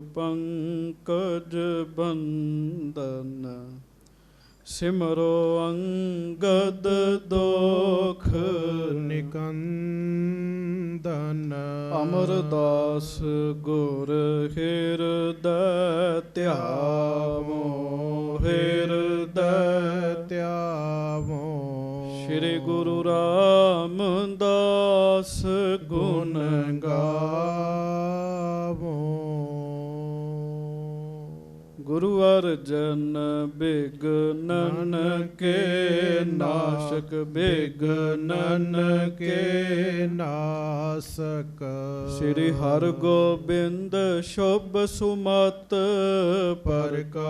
ਪੰਕਜ ਬੰਦਨ ਸਿਮਰੋ ਅੰਗਦ ਦੋਖ ਨਿਕੰਦਨ। ਅਮਰਦਾਸ ਗੁਰ ਹਿਰਦੈ ਧਿਆਵੋ, ਹਿਰਦੈ ਧਿਆਵੋ। ਸ਼੍ਰੀ ਗੁਰੂ ਰਾਮਦਾਸ ਗੁਣ ਗਾਵੋ। ਗੁਰੂ ਅਰਜਨ ਬਿਗਨਨ ਕੇ ਨਾਸ਼ਕ, ਬਿਗਨਨ ਕੇ ਨਾਸਕ। ਸ੍ਰੀ ਹਰਗੋਬਿੰਦ ਸ਼ੁਭ ਸੁਮਤ ਪ੍ਰਕਾਸ਼ਕ।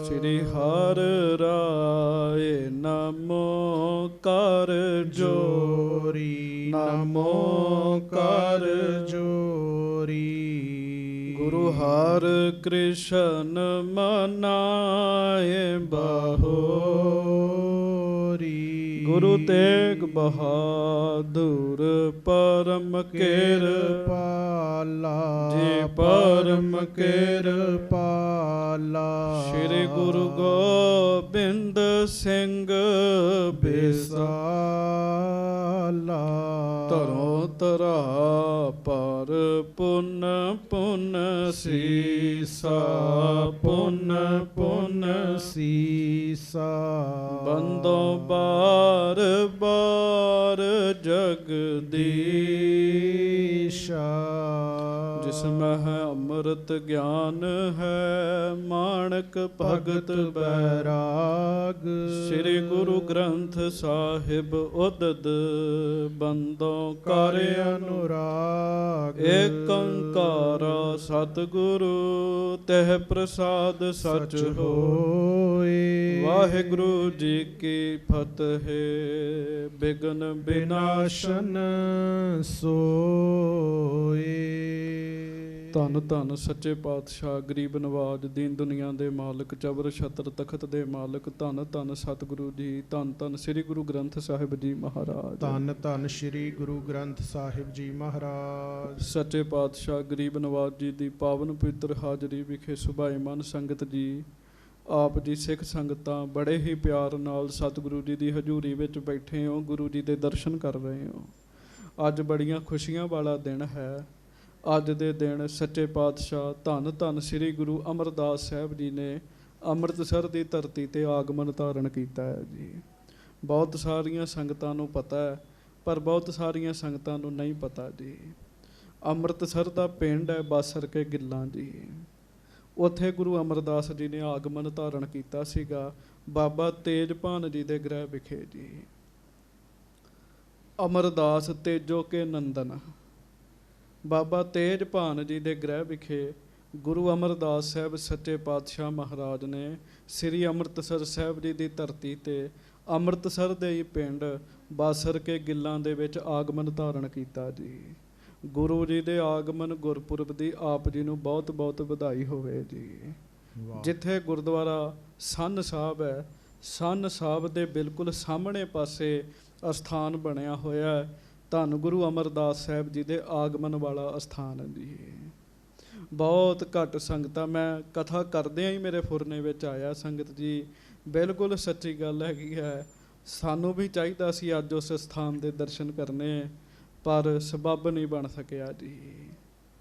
ਸ੍ਰੀ ਹਰਿ ਰਾਏ ਨਮੋ ਕਰ ਜੋਰੀ, ਨਮੋ ਕਰ ਜੋਰੀ। ਗੁਰੂ ਹਰਿ ਕ੍ਰਿਸ਼ਨ ਮਨਾਏ ਬਹੋਰੀ। ਗੁਰੂ ਤੇਗ ਬਹਾਦੁਰ ਪਰਮ ਕਿਰਪਾਲਾ ਜੀ, ਪਰਮ ਕਿਰਪਾਲਾ। ਸ਼੍ਰੀ ਗੁਰੂ ਗੋਬਿੰਦ ਸਿੰਘ ਬਿਸਾਲਾ। ਧਰੋ ਧਰਾ ਪਰ ਪੁਨ ਪੁਨ ਸੀਸਾ, ਪੁਨ ਪੁਨ ਸੀਸਾ। ਬੰਦੋ ਬਾਰ ਬਾਰ ਜਗਦੀਸ਼ਾ। ਜਿਸ ਮਹਿ ਅੰਮ੍ਰਿਤ ਗਿਆਨ ਹੈ, ਮਾਣਕ ਭਗਤ ਬੈਰਾਗ। ਸ੍ਰੀ ਗੁਰੂ ਗ੍ਰੰਥ ਸਾਹਿਬ ਉਦਦ ਬੰਦੋ ਕਰ ਅਨੁਰਾਗ। ਏਕ ਓੰਕਾਰ ਸਤਿਗੁਰੂ ਤਹਿ ਪ੍ਰਸਾਦ ਸਚ ਹੋਏ। ਵਾਹਿਗੁਰੂ ਜੀ ਕੀ ਫਤਿਹ। ਬਿਗਨ ਵਿਨਾਸ਼ਨ ਸੋਏ। ਧੰਨ ਧੰਨ ਸੱਚੇ ਪਾਤਸ਼ਾਹ, ਗਰੀਬ ਨਵਾਜ, ਦੀਨ ਦੁਨੀਆ ਦੇ ਮਾਲਕ, ਚਬਰ ਛਤਰ ਤਖਤ ਦੇ ਮਾਲਕ। ਧੰਨ ਧੰਨ ਸਤਿਗੁਰੂ ਜੀ, ਧੰਨ ਧੰਨ ਸ੍ਰੀ ਗੁਰੂ ਗ੍ਰੰਥ ਸਾਹਿਬ ਜੀ ਮਹਾਰਾਜ। ਧੰਨ ਧੰਨ ਸ੍ਰੀ ਗੁਰੂ ਗ੍ਰੰਥ ਸਾਹਿਬ ਜੀ ਮਹਾਰਾਜ। ਸੱਚੇ ਪਾਤਸ਼ਾਹ ਗਰੀਬ ਨਵਾਜ ਜੀ ਦੀ ਪਾਵਨ ਪਵਿੱਤਰ ਹਾਜ਼ਰੀ ਵਿਖੇ ਸੁਭਾਏਮਾਨ ਸੰਗਤ ਜੀ, ਆਪ ਜੀ ਸਿੱਖ ਸੰਗਤਾਂ ਬੜੇ ਹੀ ਪਿਆਰ ਨਾਲ ਸਤਿਗੁਰੂ ਜੀ ਦੀ ਹਜ਼ੂਰੀ ਵਿੱਚ ਬੈਠੇ ਹੋ, ਗੁਰੂ ਜੀ ਦੇ ਦਰਸ਼ਨ ਕਰ ਰਹੇ ਹੋ। ਅੱਜ ਬੜੀਆਂ ਖੁਸ਼ੀਆਂ ਵਾਲਾ ਦਿਨ ਹੈ। ਅੱਜ ਦੇ ਦਿਨ ਸੱਚੇ ਪਾਤਸ਼ਾਹ ਧੰਨ ਧੰਨ ਸ੍ਰੀ ਗੁਰੂ ਅਮਰਦਾਸ ਸਾਹਿਬ ਜੀ ਨੇ ਅੰਮ੍ਰਿਤਸਰ ਦੀ ਧਰਤੀ 'ਤੇ ਆਗਮਨ ਧਾਰਨ ਕੀਤਾ ਹੈ ਜੀ। ਬਹੁਤ ਸਾਰੀਆਂ ਸੰਗਤਾਂ ਨੂੰ ਪਤਾ ਹੈ, ਪਰ ਬਹੁਤ ਸਾਰੀਆਂ ਸੰਗਤਾਂ ਨੂੰ ਨਹੀਂ ਪਤਾ ਜੀ। ਅੰਮ੍ਰਿਤਸਰ ਦਾ ਪਿੰਡ ਹੈ ਬਾਸਰ ਕੇ ਗਿੱਲਾਂ ਜੀ। ਉੱਥੇ ਗੁਰੂ ਅਮਰਦਾਸ ਜੀ ਨੇ ਆਗਮਨ ਧਾਰਨ ਕੀਤਾ ਸੀਗਾ, ਬਾਬਾ ਤੇਜਭਾਨ ਜੀ ਦੇ ਗ੍ਰਹਿ ਵਿਖੇ ਜੀ। ਅਮਰਦਾਸ ਤੇਜੋ ਕੇ ਨੰਦਨ, ਬਾਬਾ ਤੇਜਭਾਨ ਜੀ ਦੇ ਗ੍ਰਹਿ ਵਿਖੇ ਗੁਰੂ ਅਮਰਦਾਸ ਸਾਹਿਬ ਸੱਚੇ ਪਾਤਸ਼ਾਹ ਮਹਾਰਾਜ ਨੇ ਸ੍ਰੀ ਅੰਮ੍ਰਿਤਸਰ ਸਾਹਿਬ ਜੀ ਦੀ ਧਰਤੀ 'ਤੇ ਅੰਮ੍ਰਿਤਸਰ ਦੇ ਹੀ ਪਿੰਡ ਬਾਸਰ ਕੇ ਗਿੱਲਾਂ ਦੇ ਵਿੱਚ ਆਗਮਨ ਧਾਰਨ ਕੀਤਾ ਜੀ। ਗੁਰੂ ਜੀ ਦੇ ਆਗਮਨ ਗੁਰਪੁਰਬ ਦੀ ਆਪ ਜੀ ਨੂੰ ਬਹੁਤ ਬਹੁਤ ਵਧਾਈ ਹੋਵੇ ਜੀ। ਜਿੱਥੇ ਗੁਰਦੁਆਰਾ ਸੰਨ ਸਾਹਿਬ ਹੈ, ਸੰਨ ਸਾਹਿਬ ਦੇ ਬਿਲਕੁਲ ਸਾਹਮਣੇ ਪਾਸੇ ਅਸਥਾਨ ਬਣਿਆ ਹੋਇਆ ਹੈ, ਧੰਨ ਗੁਰੂ ਅਮਰਦਾਸ ਸਾਹਿਬ ਜੀ ਦੇ ਆਗਮਨ ਵਾਲਾ ਅਸਥਾਨ ਹੈ ਜੀ। ਬਹੁਤ ਘੱਟ ਸੰਗਤਾਂ, ਮੈਂ ਕਥਾ ਕਰਦਿਆਂ ਹੀ ਮੇਰੇ ਫੁਰਨੇ ਵਿੱਚ ਆਇਆ ਸੰਗਤ ਜੀ। ਬਿਲਕੁਲ ਸੱਚੀ ਗੱਲ ਹੈਗੀ ਹੈ, ਸਾਨੂੰ ਵੀ ਚਾਹੀਦਾ ਸੀ ਅੱਜ ਉਸ ਸਥਾਨ ਦੇ ਦਰਸ਼ਨ ਕਰਨੇ, ਪਰ ਸਬੱਬ ਨਹੀਂ ਬਣ ਸਕਿਆ ਜੀ।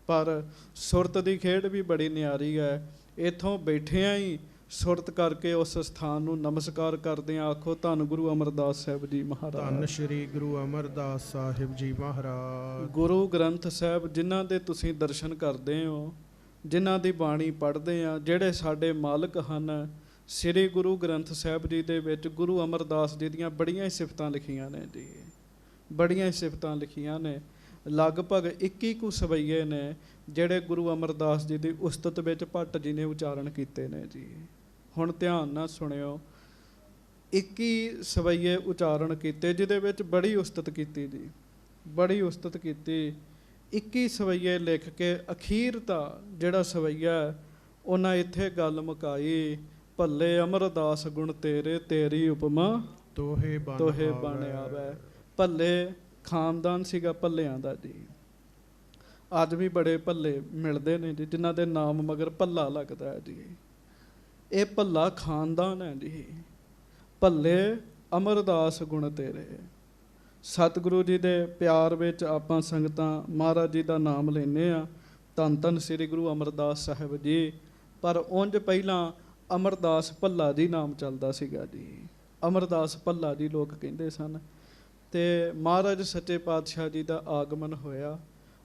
ਪਰ ਸੁਰਤ ਦੀ ਖੇਡ ਵੀ ਬੜੀ ਨਿਆਰੀ ਹੈ। ਇੱਥੋਂ ਬੈਠਿਆਂ ਹੀ ਸੁਰਤ ਕਰਕੇ ਉਸ ਸਥਾਨ ਨੂੰ ਨਮਸਕਾਰ ਕਰਦੇ ਹਾਂ। ਆਖੋ ਧੰਨ ਗੁਰੂ ਅਮਰਦਾਸ ਸਾਹਿਬ ਜੀ ਮਹਾਰਾਜ। ਧੰਨ ਸ਼੍ਰੀ ਗੁਰੂ ਅਮਰਦਾਸ ਸਾਹਿਬ ਜੀ ਮਹਾਰਾਜ। ਗੁਰੂ ਗ੍ਰੰਥ ਸਾਹਿਬ ਜਿਨ੍ਹਾਂ ਦੇ ਤੁਸੀਂ ਦਰਸ਼ਨ ਕਰਦੇ ਹੋ, ਜਿਨ੍ਹਾਂ ਦੀ ਬਾਣੀ ਪੜ੍ਹਦੇ ਆ, ਜਿਹੜੇ ਸਾਡੇ ਮਾਲਕ ਹਨ, ਸ੍ਰੀ ਗੁਰੂ ਗ੍ਰੰਥ ਸਾਹਿਬ ਜੀ ਦੇ ਵਿੱਚ ਗੁਰੂ ਅਮਰਦਾਸ ਜੀ ਦੀਆਂ ਬੜੀਆਂ ਹੀ ਸਿਫਤਾਂ ਲਿਖੀਆਂ ਨੇ ਜੀ, ਬੜੀਆਂ ਹੀ ਸਿਫਤਾਂ ਲਿਖੀਆਂ ਨੇ। ਲਗਭਗ 21 ਕੁ ਸਵਈਏ ਨੇ ਜਿਹੜੇ ਗੁਰੂ ਅਮਰਦਾਸ ਜੀ ਦੀ ਉਸਤਤ ਵਿੱਚ ਭੱਟ ਜੀ ਨੇ ਉਚਾਰਨ ਕੀਤੇ ਨੇ ਜੀ। ਹੁਣ ਧਿਆਨ ਨਾਲ ਸੁਣਿਓ, 21 ਸਵਈਏ ਉਚਾਰਨ ਕੀਤੇ ਜਿਹਦੇ ਵਿੱਚ ਬੜੀ ਉਸਤਤ ਕੀਤੀ ਜੀ, ਬੜੀ ਉਸਤਤ ਕੀਤੀ। 21 ਸਵਈਏ ਲਿਖ ਕੇ ਅਖੀਰ ਦਾ ਜਿਹੜਾ ਸਵਈਆ ਉਹਨਾਂ ਇੱਥੇ ਗੱਲ ਮੁਕਾਈ, ਭੱਲੇ ਅਮਰਦਾਸ ਗੁਣ ਤੇਰੇ, ਤੇਰੀ ਉਪਮਾ ਤੋਹੇ ਬਣ ਆਵੈ। ਭੱਲੇ ਖਾਨਦਾਨ ਸੀਗਾ ਭੱਲਿਆਂ ਦਾ ਜੀ। ਅੱਜ ਵੀ ਬੜੇ ਭੱਲੇ ਮਿਲਦੇ ਨੇ ਜੀ, ਜਿਨ੍ਹਾਂ ਦੇ ਨਾਮ ਮਗਰ ਭੱਲਾ ਲੱਗਦਾ ਹੈ ਜੀ। ਇਹ ਭੱਲਾ ਖਾਨਦਾਨ ਹੈ ਜੀ। ਭੱਲੇ ਅਮਰਦਾਸ ਗੁਣ ਤੇਰੇ। ਸਤਿਗੁਰੂ ਜੀ ਦੇ ਪਿਆਰ ਵਿੱਚ ਆਪਾਂ ਸੰਗਤਾਂ ਮਹਾਰਾਜ ਜੀ ਦਾ ਨਾਮ ਲੈਂਦੇ ਹਾਂ, ਧੰਨ ਧੰਨ ਸ੍ਰੀ ਗੁਰੂ ਅਮਰਦਾਸ ਸਾਹਿਬ ਜੀ। ਪਰ ਉਂਝ ਪਹਿਲਾਂ ਅਮਰਦਾਸ ਭੱਲਾ ਜੀ ਨਾਮ ਚੱਲਦਾ ਸੀਗਾ ਜੀ। ਅਮਰਦਾਸ ਭੱਲਾ ਜੀ ਲੋਕ ਕਹਿੰਦੇ ਸਨ। ਅਤੇ ਮਹਾਰਾਜ ਸੱਚੇ ਪਾਤਸ਼ਾਹ ਜੀ ਦਾ ਆਗਮਨ ਹੋਇਆ।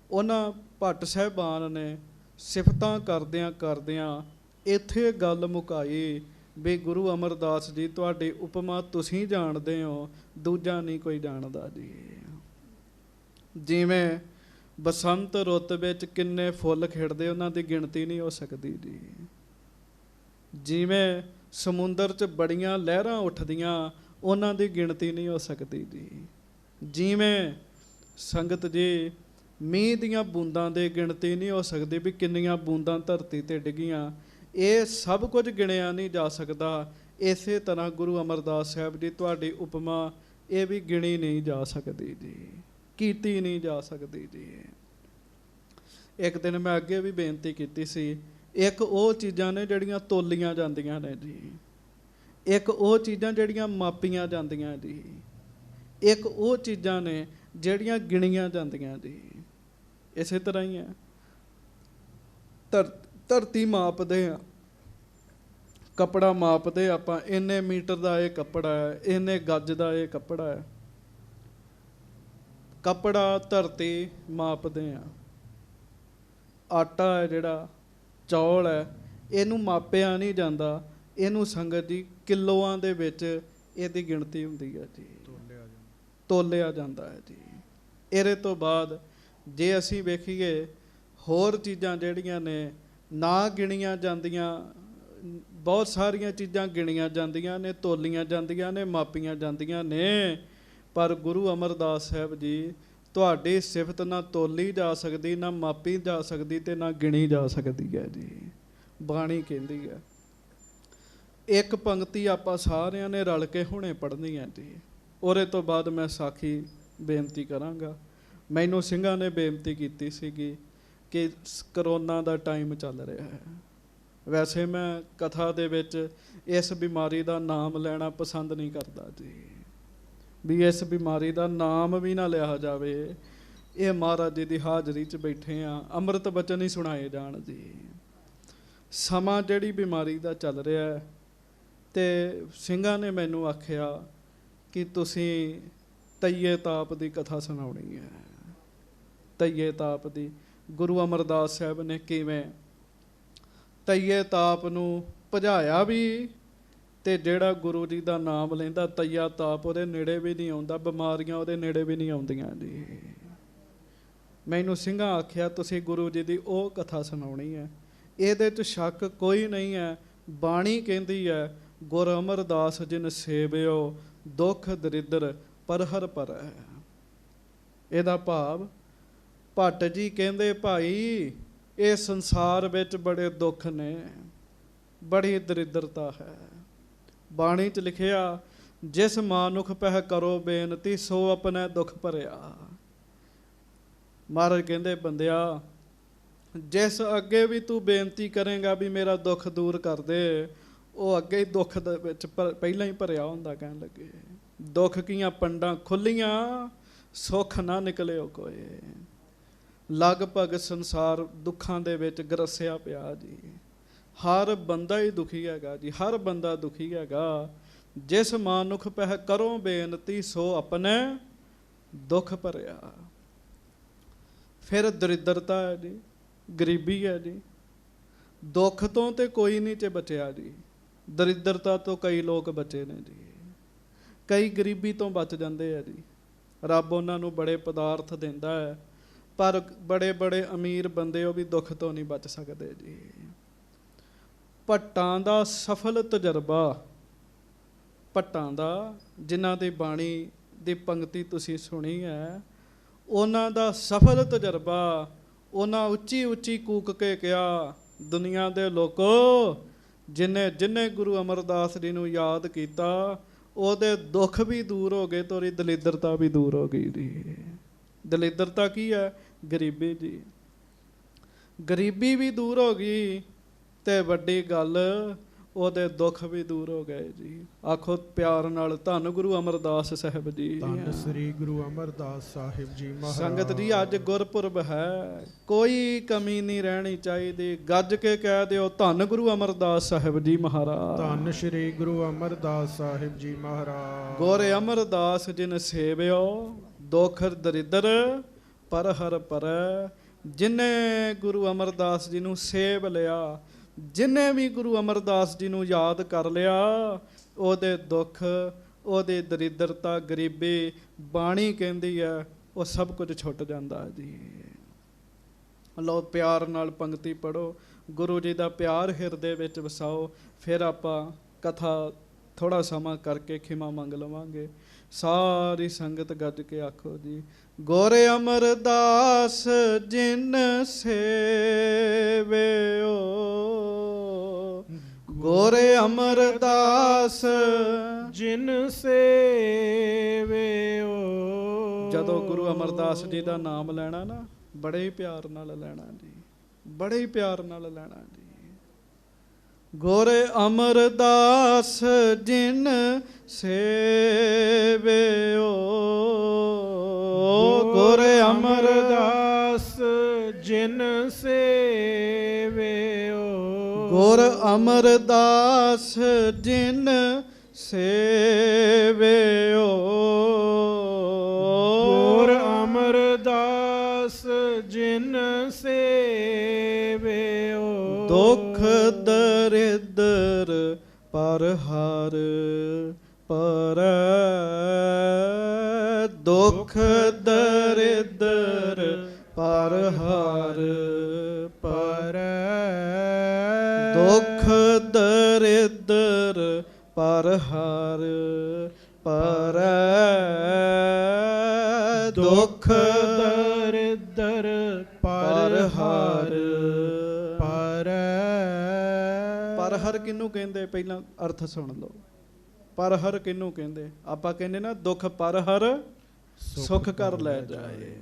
ਉਹਨਾਂ ਭੱਟ ਸਾਹਿਬਾਨ ਨੇ ਸਿਫਤਾਂ ਕਰਦਿਆਂ ਕਰਦਿਆਂ ਇੱਥੇ ਗੱਲ ਮੁਕਾਈ ਵੀ ਗੁਰੂ ਅਮਰਦਾਸ ਜੀ, ਤੁਹਾਡੀ ਉਪਮਾ ਤੁਸੀਂ ਜਾਣਦੇ ਹੋ, ਦੂਜਾ ਨਹੀਂ ਕੋਈ ਜਾਣਦਾ ਜੀ। ਜਿਵੇਂ ਬਸੰਤ ਰੁੱਤ ਵਿੱਚ ਕਿੰਨੇ ਫੁੱਲ ਖਿੜਦੇ, ਉਹਨਾਂ ਦੀ ਗਿਣਤੀ ਨਹੀਂ ਹੋ ਸਕਦੀ ਜੀ। ਜਿਵੇਂ ਸਮੁੰਦਰ 'ਚ ਬੜੀਆਂ ਲਹਿਰਾਂ ਉੱਠਦੀਆਂ, ਉਹਨਾਂ ਦੀ ਗਿਣਤੀ ਨਹੀਂ ਹੋ ਸਕਦੀ ਜੀ। ਜਿਵੇਂ ਸੰਗਤ ਜੀ ਮੀਂਹ ਦੀਆਂ ਬੂੰਦਾਂ ਦੀ ਗਿਣਤੀ ਨਹੀਂ ਹੋ ਸਕਦੀ ਵੀ ਕਿੰਨੀਆਂ ਬੂੰਦਾਂ ਧਰਤੀ 'ਤੇ ਡਿੱਗੀਆਂ, ਇਹ ਸਭ ਕੁਝ ਗਿਣਿਆ ਨਹੀਂ ਜਾ ਸਕਦਾ। ਇਸੇ ਤਰ੍ਹਾਂ ਗੁਰੂ ਅਮਰਦਾਸ ਸਾਹਿਬ ਜੀ, ਤੁਹਾਡੀ ਉਪਮਾ ਇਹ ਵੀ ਗਿਣੀ ਨਹੀਂ ਜਾ ਸਕਦੀ ਜੀ, ਕੀਤੀ ਨਹੀਂ ਜਾ ਸਕਦੀ ਜੀ। ਇੱਕ ਦਿਨ ਮੈਂ ਅੱਗੇ ਵੀ ਬੇਨਤੀ ਕੀਤੀ ਸੀ, ਇੱਕ ਉਹ ਚੀਜ਼ਾਂ ਨੇ ਜਿਹੜੀਆਂ ਤੋਲੀਆਂ ਜਾਂਦੀਆਂ ਨੇ ਜੀ, ਇੱਕ ਉਹ ਚੀਜ਼ਾਂ ਜਿਹੜੀਆਂ ਮਾਪੀਆਂ ਜਾਂਦੀਆਂ ਜੀ, ਇੱਕ ਉਹ ਚੀਜ਼ਾਂ ਨੇ ਜਿਹੜੀਆਂ ਗਿਣੀਆਂ ਜਾਂਦੀਆਂ ਜੀ। ਇਸੇ ਤਰ੍ਹਾਂ ਹੀ ਹੈ, ਧਰਤੀ ਮਾਪਦੇ ਆ, ਕੱਪੜਾ ਮਾਪਦੇ ਆਪਾਂ, ਇੰਨੇ ਮੀਟਰ ਦਾ ਇਹ ਕੱਪੜਾ ਹੈ, ਇੰਨੇ ਗੱਜ ਦਾ ਇਹ ਕੱਪੜਾ ਹੈ। ਕੱਪੜਾ ਧਰਤੀ ਮਾਪਦੇ ਆ। ਆਟਾ ਹੈ ਜਿਹੜਾ, ਚੌਲ ਹੈ, ਇਹਨੂੰ ਮਾਪਿਆ ਨਹੀਂ ਜਾਂਦਾ, ਇਹਨੂੰ ਸੰਗਤ ਜੀ ਕਿਲੋਆਂ ਦੇ ਵਿੱਚ ਇਹਦੀ ਗਿਣਤੀ ਹੁੰਦੀ ਹੈ ਜੀ, ਤੋਲਿਆ ਜਾਂਦਾ ਹੈ ਜੀ। ਇਹਦੇ ਤੋਂ ਬਾਅਦ ਜੇ ਅਸੀਂ ਵੇਖੀਏ ਹੋਰ ਚੀਜ਼ਾਂ ਜਿਹੜੀਆਂ ਨੇ ਨਾ ਗਿਣੀਆਂ ਜਾਂਦੀਆਂ, ਬਹੁਤ ਸਾਰੀਆਂ ਚੀਜ਼ਾਂ ਗਿਣੀਆਂ ਜਾਂਦੀਆਂ ਨੇ, ਤੋਲੀਆਂ ਜਾਂਦੀਆਂ ਨੇ, ਮਾਪੀਆਂ ਜਾਂਦੀਆਂ ਨੇ, ਪਰ ਗੁਰੂ ਅਮਰਦਾਸ ਸਾਹਿਬ ਜੀ, ਤੁਹਾਡੀ ਸਿਫਤ ਨਾ ਤੋਲੀ ਜਾ ਸਕਦੀ, ਨਾ ਮਾਪੀ ਜਾ ਸਕਦੀ, ਤੇ ਨਾ ਗਿਣੀ ਜਾ ਸਕਦੀ ਹੈ ਜੀ। ਬਾਣੀ ਕਹਿੰਦੀ ਹੈ। ਇੱਕ ਪੰਕਤੀ ਆਪਾਂ ਸਾਰਿਆਂ ਨੇ ਰਲ ਕੇ ਹੁਣੇ ਪੜ੍ਹਨੀ ਹੈ ਜੀ। ਉਹਦੇ ਤੋਂ ਬਾਅਦ ਮੈਂ ਸਾਖੀ ਬੇਨਤੀ ਕਰਾਂਗਾ। ਮੈਨੂੰ ਸਿੰਘਾਂ ਨੇ ਬੇਨਤੀ ਕੀਤੀ ਸੀਗੀ ਕਿ ਕਰੋਨਾ ਦਾ ਟਾਈਮ ਚੱਲ ਰਿਹਾ ਹੈ। ਵੈਸੇ ਮੈਂ ਕਥਾ ਦੇ ਵਿੱਚ ਇਸ ਬਿਮਾਰੀ ਦਾ ਨਾਮ ਲੈਣਾ ਪਸੰਦ ਨਹੀਂ ਕਰਦਾ ਜੀ, ਵੀ ਇਸ ਬਿਮਾਰੀ ਦਾ ਨਾਮ ਵੀ ਨਾ ਲਿਆ ਜਾਵੇ। ਇਹ ਮਹਾਰਾਜ ਜੀ ਦੀ ਹਾਜ਼ਰੀ 'ਚ ਬੈਠੇ ਆ, ਅੰਮ੍ਰਿਤ ਬਚਨ ਹੀ ਸੁਣਾਏ ਜਾਣ ਜੀ। ਸਮਾਂ ਜਿਹੜੀ ਬਿਮਾਰੀ ਦਾ ਚੱਲ ਰਿਹਾ ਹੈ, ਅਤੇ ਸਿੰਘਾਂ ਨੇ ਮੈਨੂੰ ਆਖਿਆ ਕਿ ਤੁਸੀਂ ਤਈਏ ਤਾਪ ਦੀ ਕਥਾ ਸੁਣਾਉਣੀ ਹੈ। ਤਈਏ ਤਾਪ ਦੀ ਗੁਰੂ ਅਮਰਦਾਸ ਸਾਹਿਬ ਨੇ ਕਿਵੇਂ ਤਈਏ ਤਾਪ ਨੂੰ ਭਜਾਇਆ ਵੀ, ਅਤੇ ਜਿਹੜਾ ਗੁਰੂ ਜੀ ਦਾ ਨਾਮ ਲੈਂਦਾ ਤਈਆ ਤਾਪ ਉਹਦੇ ਨੇੜੇ ਵੀ ਨਹੀਂ ਆਉਂਦਾ, ਬਿਮਾਰੀਆਂ ਉਹਦੇ ਨੇੜੇ ਵੀ ਨਹੀਂ ਆਉਂਦੀਆਂ ਜੀ। ਮੈਨੂੰ ਸਿੰਘਾਂ ਆਖਿਆ ਤੁਸੀਂ ਗੁਰੂ ਜੀ ਦੀ ਉਹ ਕਥਾ ਸੁਣਾਉਣੀ ਹੈ। ਇਹਦੇ 'ਚ ਸ਼ੱਕ ਕੋਈ ਨਹੀਂ ਹੈ। ਬਾਣੀ ਕਹਿੰਦੀ ਹੈ, ਗੁਰ ਅਮਰਦਾਸ ਜਿਨ ਸੇਵਿਓ ਦੁੱਖ ਦਰਿਦਰ ਪਰਹਰ ਪਰੈ। ਇਹਦਾ ਭਾਵ ਭੱਟ ਜੀ ਕਹਿੰਦੇ, ਭਾਈ ਇਹ ਸੰਸਾਰ ਵਿੱਚ ਬੜੇ ਦੁੱਖ ਨੇ, ਬੜੀ ਦਰਿਦਰਤਾ ਹੈ। ਬਾਣੀ 'ਚ ਲਿਖਿਆ, ਜਿਸ ਮਾਨੁਖ ਪਹਿ ਕਰੋ ਬੇਨਤੀ ਸੋ ਆਪਣੇ ਦੁੱਖ ਭਰਿਆ। ਮਹਾਰਾਜ ਕਹਿੰਦੇ, ਬੰਦਿਆ ਜਿਸ ਅੱਗੇ ਵੀ ਤੂੰ ਬੇਨਤੀ ਕਰੇਗਾ ਵੀ ਮੇਰਾ ਦੁੱਖ ਦੂਰ ਕਰ ਦੇ, ਉਹ ਅੱਗੇ ਹੀ ਦੁੱਖ ਦੇ ਵਿੱਚ ਪਹਿਲਾਂ ਹੀ ਭਰਿਆ ਹੁੰਦਾ। ਕਹਿਣ ਲੱਗੇ, ਦੁੱਖ ਕੀਆਂ ਪੰਡਾਂ ਖੁੱਲੀਆਂ ਸੁੱਖ ਨਾ ਨਿਕਲਿਓ ਕੋਏ। ਲਗਭਗ ਸੰਸਾਰ ਦੁੱਖਾਂ ਦੇ ਵਿੱਚ ਗਰਸਿਆ ਪਿਆ ਜੀ। ਹਰ ਬੰਦਾ ਹੀ ਦੁਖੀ ਹੈਗਾ ਜੀ, ਹਰ ਬੰਦਾ ਦੁਖੀ ਹੈਗਾ। ਜਿਸ ਮਾਨੁਖ ਪਹਿ ਕਰੋ ਬੇਨਤੀ ਸੋ ਆਪਣੇ ਦੁੱਖ ਭਰਿਆ। ਫਿਰ ਦਰਿਦਰਤਾ ਹੈ ਜੀ, ਗਰੀਬੀ ਹੈ ਜੀ। ਦੁੱਖ ਤੋਂ ਤੇ ਕੋਈ ਨਹੀਂ ਚ ਬਚਿਆ ਜੀ, ਦਰਿਦਰਤਾ ਤੋਂ ਕਈ ਲੋਕ ਬਚੇ ਨੇ ਜੀ। ਕਈ ਗਰੀਬੀ ਤੋਂ ਬਚ ਜਾਂਦੇ ਆ ਜੀ। ਰੱਬ ਉਹਨਾਂ ਨੂੰ ਬੜੇ ਪਦਾਰਥ ਦਿੰਦਾ ਹੈ, ਪਰ ਬੜੇ ਬੜੇ ਅਮੀਰ ਬੰਦੇ ਉਹ ਵੀ ਦੁੱਖ ਤੋਂ ਨਹੀਂ ਬਚ ਸਕਦੇ ਜੀ। ਭੱਟਾਂ ਦਾ ਸਫਲ ਤਜਰਬਾ, ਭੱਟਾਂ ਦਾ ਜਿਨ੍ਹਾਂ ਦੀ ਬਾਣੀ ਦੀ ਪੰਕਤੀ ਤੁਸੀਂ ਸੁਣੀ ਹੈ, ਉਹਨਾਂ ਦਾ ਸਫਲ ਤਜਰਬਾ, ਉਹਨਾਂ ਉੱਚੀ ਉੱਚੀ ਕੂਕ ਕੇ ਕਿਹਾ, ਦੁਨੀਆ ਦੇ ਲੋਕੋ, ਜਿਨੇ ਗੁਰੂ ਅਮਰਦਾਸ ਜੀ ਨੂੰ ਯਾਦ ਕੀਤਾ, ਉਹਦੇ ਦੁੱਖ ਵੀ ਦੂਰ ਹੋ ਗਏ, ਤੋਰੀ ਦਲਿੱਦਰਤਾ ਵੀ ਦੂਰ ਹੋ ਗਈ ਜੀ। ਦਲਿੱਦਰਤਾ ਕੀ ਹੈ? ਗਰੀਬੀ ਜੀ। ਗਰੀਬੀ ਵੀ ਦੂਰ ਹੋ ਗਈ ਤੇ ਵੱਡੀ ਗੱਲ ਉਹਦੇ ਦੁੱਖ ਵੀ ਦੂਰ ਹੋ ਗਏ ਜੀ। ਆਖੋ ਪਿਆਰ ਨਾਲ ਧੰਨ ਗੁਰੂ ਅਮਰਦਾਸ ਸਾਹਿਬ ਜੀ। ਧੰਨ ਸ੍ਰੀ ਗੁਰੂ ਅਮਰਦਾਸ ਸਾਹਿਬ ਜੀ ਮਹਾਰਾਜ। ਸੰਗਤ ਜੀ ਅੱਜ ਗੁਰਪੁਰਬ ਹੈ, ਕੋਈ ਕਮੀ ਨਹੀਂ ਰਹਿਣੀ ਚਾਹੀਦੀ। ਗੱਜ ਕੇ ਕਹਿ ਦਿਓ ਧੰਨ ਗੁਰੂ ਅਮਰਦਾਸ ਸਾਹਿਬ ਜੀ ਮਹਾਰਾਜ। ਧੰਨ ਸ੍ਰੀ ਗੁਰੂ ਅਮਰਦਾਸ ਸਾਹਿਬ ਜੀ ਮਹਾਰਾਜ। ਗੁਰ ਅਮਰਦਾਸ ਜਿਨ ਸੇਵਿਓ ਦੁਖ ਦਰਿਦਰ ਪਰ ਹਰ ਪਰੈ। ਜਿਨੇ ਗੁਰੂ ਅਮਰਦਾਸ ਜੀ ਨੂੰ ਸੇਵ ਲਿਆ, ਜਿਨੇ ਵੀ ਗੁਰੂ ਅਮਰਦਾਸ ਜੀ ਨੂੰ ਯਾਦ ਕਰ ਲਿਆ, ਉਹਦੇ ਦੁੱਖ, ਉਹਦੀ ਦਰਿਦਰਤਾ, ਗਰੀਬੀ, ਬਾਣੀ ਕਹਿੰਦੀ ਹੈ ਉਹ ਸਭ ਕੁਝ ਛੁੱਟ ਜਾਂਦਾ ਜੀ। ਲਓ ਪਿਆਰ ਨਾਲ ਪੰਕਤੀ ਪੜੋ, ਗੁਰੂ ਜੀ ਦਾ ਪਿਆਰ ਹਿਰਦੇ ਵਿੱਚ ਵਸਾਓ। ਫਿਰ ਆਪਾਂ ਕਥਾ ਥੋੜਾ ਸਮਾਂ ਕਰਕੇ ਖਿਮਾ ਮੰਗ ਲਵਾਂਗੇ। ਸਾਰੀ ਸੰਗਤ ਗੱਜ ਕੇ ਆਖੋ ਜੀ। ਗੁਰ ਅਮਰਦਾਸ ਜਿਨ ਸੇਵਿਓ, ਗੁਰ ਅਮਰਦਾਸ ਜਿਨ ਸੇਵਿਓ। ਜਦੋਂ ਗੁਰੂ ਅਮਰਦਾਸ ਜੀ ਦਾ ਨਾਮ ਲੈਣਾ ਨਾ, ਬੜੇ ਹੀ ਪਿਆਰ ਨਾਲ ਲੈਣਾ ਜੀ, ਬੜੇ ਹੀ ਪਿਆਰ ਨਾਲ ਲੈਣਾ ਜੀ। ਗੁਰ ਅਮਰਦਾਸ ਜਿਨ ਸੇਵਿਓ, ਗੁਰ ਅਮਰਦਾਸ ਜਿਨ ਸੇਵਿਓ। ਗੁਰ ਅਮਰਦਾਸ ਜਿਨ ਸੇਵਿਓ, ਗੁਰ ਅਮਰਦਾਸ ਜਿਨ ਸੇਵਿਓ। ਦੁਖ ਦਰਿਦਰ ਪਰ ਹਰ ਪਰੈ, ਦੁਖ ਦਰਿਦਰ ਪਰ ਹਰ ਪਰੈ। ਦੁਖ ਦਰਿਦਰ ਪਰ ਹਰ ਪਰੈ, ਦੁਖ ਦਰਿਦਰ ਪਰ ਹਰ ਪਰੈ। ਪਰ ਹਰ ਕਿਹਨੂੰ ਕਹਿੰਦੇ? ਪਹਿਲਾਂ ਅਰਥ ਸੁਣ ਲਓ। ਪਰ ਹਰ ਕਿਹਨੂੰ ਕਹਿੰਦੇ? ਆਪਾਂ ਕਹਿੰਦੇ ਨਾ ਦੁੱਖ ਪਰ ਹਰ ਸੁੱਖ ਕਰ ਲੈ ਜਾਏ।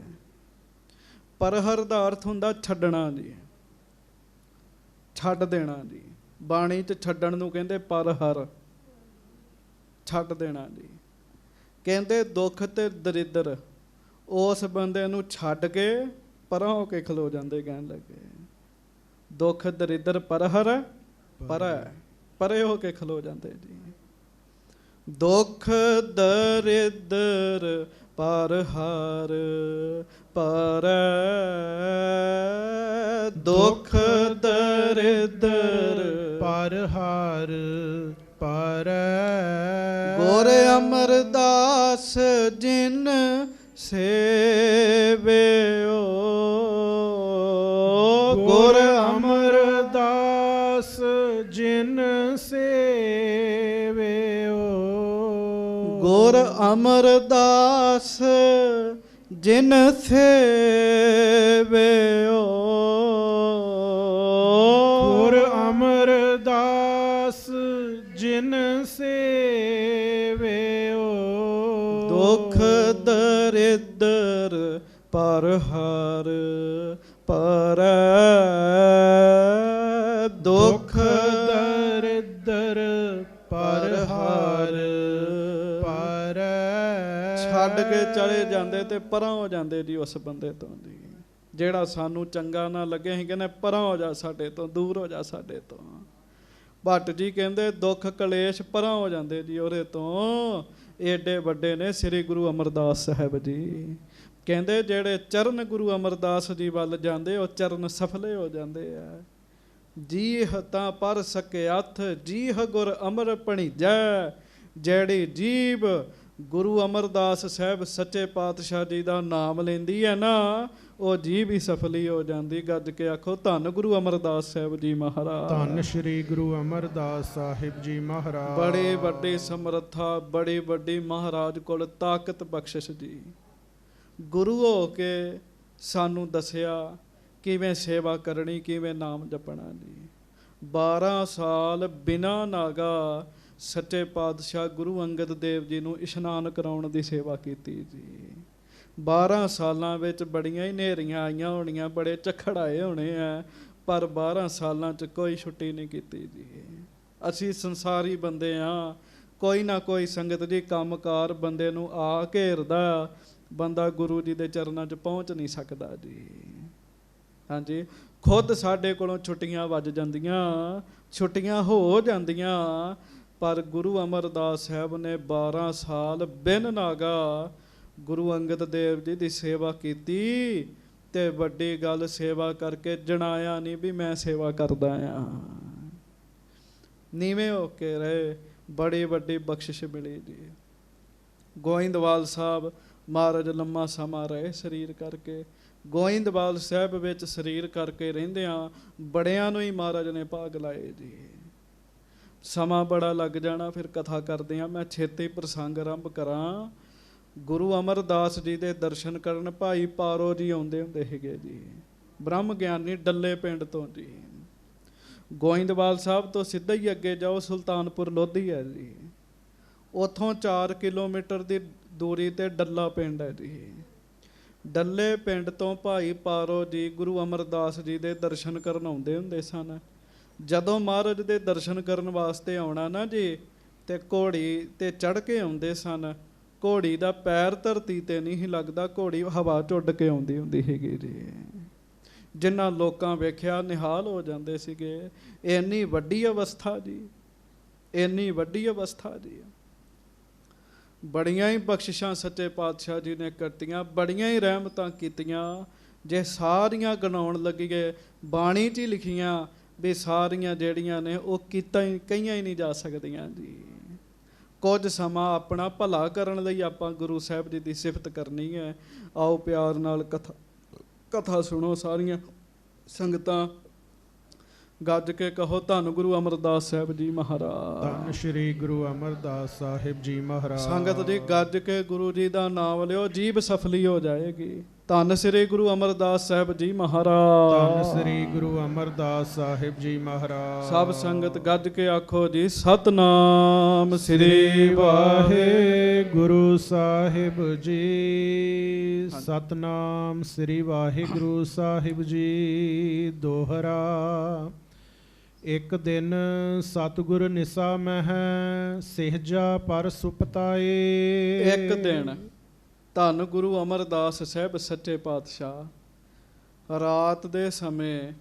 ਪਰ ਹਰ ਦਾ ਅਰਥ ਹੁੰਦਾ ਛੱਡਣਾ ਜੀ, ਛੱਡ ਦੇਣਾ ਜੀ। ਬਾਣੀ 'ਚ ਛੱਡਣ ਨੂੰ ਕਹਿੰਦੇ ਪਰ ਹਰ, ਛੱਡ ਦੇਣਾ ਜੀ। ਕਹਿੰਦੇ ਦੁੱਖ ਤੇ ਦਰਿਦਰ ਉਸ ਬੰਦੇ ਨੂੰ ਛੱਡ ਕੇ ਪਰਾਂ ਹੋ ਕੇ ਖਲੋ ਜਾਂਦੇ। ਕਹਿਣ ਲੱਗੇ ਦੁੱਖ ਦਰਿਦਰ ਪਰ ਹਰ ਪਰੇ ਹੋ ਕੇ ਖਲੋ ਜਾਂਦੇ ਜੀ। ਦੁੱਖ ਦਰਿਦਰ ਪਰ ਹਰ ਪਰੈ, ਦੁੱਖ ਦਰਿਦਰ ਪਰ ਹਰ ਪਰੈ। ਗੁਰ ਅਮਰਦਾਸ ਜਿਨ ਸੇਵਿਓ, ਗੁਰ ਅਮਰਦਾਸ ਜਿਨ ਸੇਵਿਓ। ਗੁਰ ਅਮਰਦਾਸ ਜਿਨ ਸੇਵਿਓ, ਗੁਰ ਅਮਰਦਾਸ ਜਿਨ ਸੇਵਿਓ। ਦੁਖ ਦਰਿਦਰ ਪਰ ਹਰ ਪਰੈ, ਦੁਖ ਦਰਿਦਰ ਪਰ ਹਰ ਪਰੈ। ਛੱਡ ਕੇ ਚਲੇ ਜਾਂਦੇ ਤੇ ਪਰਾਂ ਹੋ ਜਾਂਦੇ ਜੀ ਉਸ ਬੰਦੇ ਤੋਂ ਜੀ। ਜਿਹੜਾ ਸਾਨੂੰ ਚੰਗਾ ਨਾ ਲੱਗੇ ਅਸੀਂ ਕਹਿੰਦੇ ਪਰਾਂ ਹੋ ਜਾ ਸਾਡੇ ਤੋਂ, ਦੂਰ ਹੋ ਜਾ ਸਾਡੇ ਤੋਂ। ਭੱਟ ਜੀ ਕਹਿੰਦੇ ਦੁੱਖ ਕਲੇਸ਼ ਪਰਾਂ ਹੋ ਜਾਂਦੇ ਜੀ ਉਹਦੇ ਤੋਂ। ਏਡੇ ਵੱਡੇ ਨੇ ਸ੍ਰੀ ਗੁਰੂ ਅਮਰਦਾਸ ਸਾਹਿਬ ਜੀ। ਕਹਿੰਦੇ ਜਿਹੜੇ ਚਰਨ ਗੁਰੂ ਅਮਰਦਾਸ ਜੀ ਵੱਲ ਜਾਂਦੇ ਉਹ ਚਰਨ ਸਫਲੇ ਹੋ ਜਾਂਦੇ ਆ। ਜੀਹ ਤਾਂ ਪਰ ਸਕਿਆਥ ਜੀਹ ਗੁਰ ਅਮਰ ਭਣੀਜੈ। ਜਿਹੜੀ ਜੀਭ ਗੁਰੂ ਅਮਰਦਾਸ ਸਾਹਿਬ ਸੱਚੇ ਪਾਤਸ਼ਾਹ ਜੀ ਦਾ ਨਾਮ ਲੈਂਦੀ ਹੈ ਨਾ, ਉਹ ਜੀਭ ਹੀ ਸਫਲੀ ਹੋ ਜਾਂਦੀ। ਗੱਜ ਕੇ ਆਖੋ ਧੰਨ ਗੁਰੂ ਅਮਰਦਾਸ ਸਾਹਿਬ ਜੀ ਮਹਾਰਾਜ। ਧੰਨ ਸ੍ਰੀ ਗੁਰੂ ਅਮਰਦਾਸ ਸਾਹਿਬ ਜੀ ਮਹਾਰਾਜ। ਬੜੀ ਵੱਡੀ ਸਮਰੱਥਾ, ਬੜੀ ਵੱਡੀ ਮਹਾਰਾਜ ਕੋਲ ਤਾਕਤ ਬਖਸ਼ਿਸ਼ ਜੀ। ਗੁਰੂ ਹੋ ਕੇ ਸਾਨੂੰ ਦੱਸਿਆ ਕਿਵੇਂ ਸੇਵਾ ਕਰਨੀ, ਕਿਵੇਂ ਨਾਮ ਜਪਣਾ ਜੀ। 12 ਸਾਲ ਬਿਨਾਂ ਨਾਗਾ ਸੱਚੇ ਪਾਤਸ਼ਾਹ ਗੁਰੂ ਅੰਗਦ ਦੇਵ ਜੀ ਨੂੰ ਇਸ਼ਨਾਨ ਕਰਾਉਣ ਦੀ ਸੇਵਾ ਕੀਤੀ ਜੀ। 12 ਸਾਲਾਂ ਵਿੱਚ ਬੜੀਆਂ ਹੀ ਨੇਰੀਆਂ ਆਈਆਂ ਹੋਣੀਆਂ, ਬੜੇ ਝੱਖੜ ਆਏ ਹੋਣੇ ਆ, ਪਰ 12 ਸਾਲਾਂ 'ਚ ਕੋਈ ਛੁੱਟੀ ਨਹੀਂ ਕੀਤੀ ਜੀ। ਅਸੀਂ ਸੰਸਾਰੀ ਬੰਦੇ ਹਾਂ, ਕੋਈ ਨਾ ਕੋਈ ਸੰਗਤ ਜੀ ਕੰਮਕਾਰ ਬੰਦੇ ਨੂੰ ਆ ਘੇਰਦਾ, ਬੰਦਾ ਗੁਰੂ ਜੀ ਦੇ ਚਰਨਾਂ 'ਚ ਪਹੁੰਚ ਨਹੀਂ ਸਕਦਾ ਜੀ। ਹਾਂਜੀ, ਖੁਦ ਸਾਡੇ ਕੋਲੋਂ ਛੁੱਟੀਆਂ ਵੱਜ ਜਾਂਦੀਆਂ, ਛੁੱਟੀਆਂ ਹੋ ਜਾਂਦੀਆਂ, ਪਰ ਗੁਰੂ ਅਮਰਦਾਸ ਸਾਹਿਬ ਨੇ 12 ਸਾਲ ਬਿਨ ਨਾਗਾ ਗੁਰੂ ਅੰਗਦ ਦੇਵ ਜੀ ਦੀ ਸੇਵਾ ਕੀਤੀ, ਤੇ ਵੱਡੀ ਗੱਲ ਸੇਵਾ ਕਰਕੇ ਜਣਾਇਆ ਨਹੀਂ ਵੀ ਮੈਂ ਸੇਵਾ ਕਰਦਾ ਆ। ਨੀਵੇਂ ਹੋ ਕੇ ਰਹੇ, ਬੜੀ ਵੱਡੀ ਬਖਸ਼ਿਸ਼ ਮਿਲੀ ਜੀ। ਗੋਇੰਦਵਾਲ ਸਾਹਿਬ ਮਹਾਰਾਜ ਲੰਮਾ ਸਮਾਂ ਰਹੇ ਸਰੀਰ ਕਰਕੇ। ਗੋਇੰਦਵਾਲ ਸਾਹਿਬ ਵਿੱਚ ਸਰੀਰ ਕਰਕੇ ਰਹਿੰਦਿਆਂ ਬੜਿਆਂ ਨੂੰ ਹੀ ਮਹਾਰਾਜ ਨੇ ਭਾਗ ਲਾਏ ਜੀ। ਸਮਾਂ ਬੜਾ ਲੱਗ ਜਾਣਾ, ਫਿਰ ਕਥਾ ਕਰਦੇ ਹਾਂ। ਮੈਂ ਛੇਤੀ ਪ੍ਰਸੰਗ ਆਰੰਭ ਕਰਾਂ। ਗੁਰੂ ਅਮਰਦਾਸ ਜੀ ਦੇ ਦਰਸ਼ਨ ਕਰਨ ਭਾਈ ਪਾਰੋ ਜੀ ਆਉਂਦੇ ਹੁੰਦੇ ਸੀਗੇ ਜੀ, ਬ੍ਰਹਮ ਗਿਆਨੀ ਡੱਲੇ ਪਿੰਡ ਤੋਂ ਜੀ। ਗੋਇੰਦਵਾਲ ਸਾਹਿਬ ਤੋਂ ਸਿੱਧਾ ਹੀ ਅੱਗੇ ਜਾਓ, ਸੁਲਤਾਨਪੁਰ ਲੋਧੀ ਹੈ ਜੀ। ਉੱਥੋਂ 4 ਕਿਲੋਮੀਟਰ ਦੀ ਦੂਰੀ ਤੇ ਡੱਲਾ ਪਿੰਡ ਹੈ ਜੀ। ਡੱਲੇ ਪਿੰਡ ਤੋਂ ਭਾਈ ਪਾਰੋ ਜੀ ਗੁਰੂ ਅਮਰਦਾਸ ਜੀ ਦੇ ਦਰਸ਼ਨ ਕਰਨ ਆਉਂਦੇ ਹੁੰਦੇ ਸਨ। ਜਦੋਂ ਮਹਾਰਾਜ ਦੇ ਦਰਸ਼ਨ ਕਰਨ ਵਾਸਤੇ ਆਉਣਾ ਨਾ ਜੀ, ਤੇ ਘੋੜੀ ਤੇ ਚੜ੍ਹ ਕੇ ਆਉਂਦੇ ਸਨ। ਘੋੜੀ ਦਾ ਪੈਰ ਧਰਤੀ ਤੇ ਨਹੀਂ ਸੀ ਲੱਗਦਾ, ਘੋੜੀ ਹਵਾ 'ਚ ਉੱਡ ਕੇ ਆਉਂਦੀ ਹੁੰਦੀ ਸੀਗੀ ਜੀ। ਜਿਨ੍ਹਾਂ ਲੋਕਾਂ ਵੇਖਿਆ ਨਿਹਾਲ ਹੋ ਜਾਂਦੇ ਸੀਗੇ। ਇੰਨੀ ਵੱਡੀ ਅਵਸਥਾ ਜੀ, ਇੰਨੀ ਵੱਡੀ ਅਵਸਥਾ ਜੀ। ਬੜੀਆਂ ਹੀ ਬਖਸ਼ਿਸ਼ਾਂ ਸੱਚੇ ਪਾਤਸ਼ਾਹ ਜੀ ਨੇ ਕਰਤੀਆਂ, ਬੜੀਆਂ ਹੀ ਰਹਿਮਤਾਂ ਕੀਤੀਆਂ। ਜੇ ਸਾਰੀਆਂ ਗਿਣਾਉਣ ਲੱਗੀਏ, ਬਾਣੀ 'ਚ ਹੀ ਲਿਖੀਆਂ ਵੀ ਸਾਰੀਆਂ ਜਿਹੜੀਆਂ ਨੇ ਉਹ ਕਈਆਂ ਹੀ ਨਹੀਂ ਜਾ ਸਕਦੀਆਂ ਜੀ। ਕੁਝ ਸਮਾਂ ਆਪਣਾ ਭਲਾ ਕਰਨ ਲਈ ਆਪਾਂ ਗੁਰੂ ਸਾਹਿਬ ਜੀ ਦੀ ਸਿਫਤ ਕਰਨੀ ਹੈ। ਆਓ ਪਿਆਰ ਨਾਲ ਕਥਾ ਸੁਣੋ। ਸਾਰੀਆਂ ਸੰਗਤਾਂ ਗੱਜ ਕੇ ਕਹੋ, ਧੰਨ ਗੁਰੂ ਅਮਰਦਾਸ ਸਾਹਿਬ ਜੀ ਮਹਾਰਾਜ। ਧੰਨ ਸ਼੍ਰੀ ਗੁਰੂ ਅਮਰਦਾਸ ਸਾਹਿਬ ਜੀ ਮਹਾਰਾਜ। ਸੰਗਤ ਜੀ ਗੱਜ ਕੇ ਗੁਰੂ ਜੀ ਦਾ ਨਾਮ ਲਿਓ, ਜੀਭ ਸਫਲੀ ਹੋ ਜਾਏਗੀ। ਧੰਨ ਸ੍ਰੀ ਗੁਰੂ ਅਮਰਦਾਸ ਸਾਹਿਬ ਜੀ ਮਹਾਰਾਜ। ਧੰਨ ਸ੍ਰੀ ਗੁਰੂ ਅਮਰਦਾਸ ਸਾਹਿਬ ਜੀ ਮਹਾਰਾਜ। ਸਭ ਸੰਗਤ ਗੱਜ ਕੇ ਆਖੋ ਜੀ, ਸਤਨਾਮ ਸ੍ਰੀ ਵਾਹਿਗੁਰੂ ਸਾਹਿਬ ਜੀ। ਸਤਨਾਮ ਸ੍ਰੀ ਵਾਹਿਗੁਰੂ ਸਾਹਿਬ ਜੀ। ਦੋਹਰਾ। ਇੱਕ ਦਿਨ ਸਤਿਗੁਰ ਨਿਸਾ ਮਹਿ ਸਹਿਜਾ ਪਰ ਸੁਪਤਾਏ। ਇੱਕ ਦਿਨ ਧੰਨ ਗੁਰੂ ਅਮਰਦਾਸ ਸਾਹਿਬ ਸੱਚੇ ਪਾਤਸ਼ਾਹ ਰਾਤ ਦੇ ਸਮੇਂ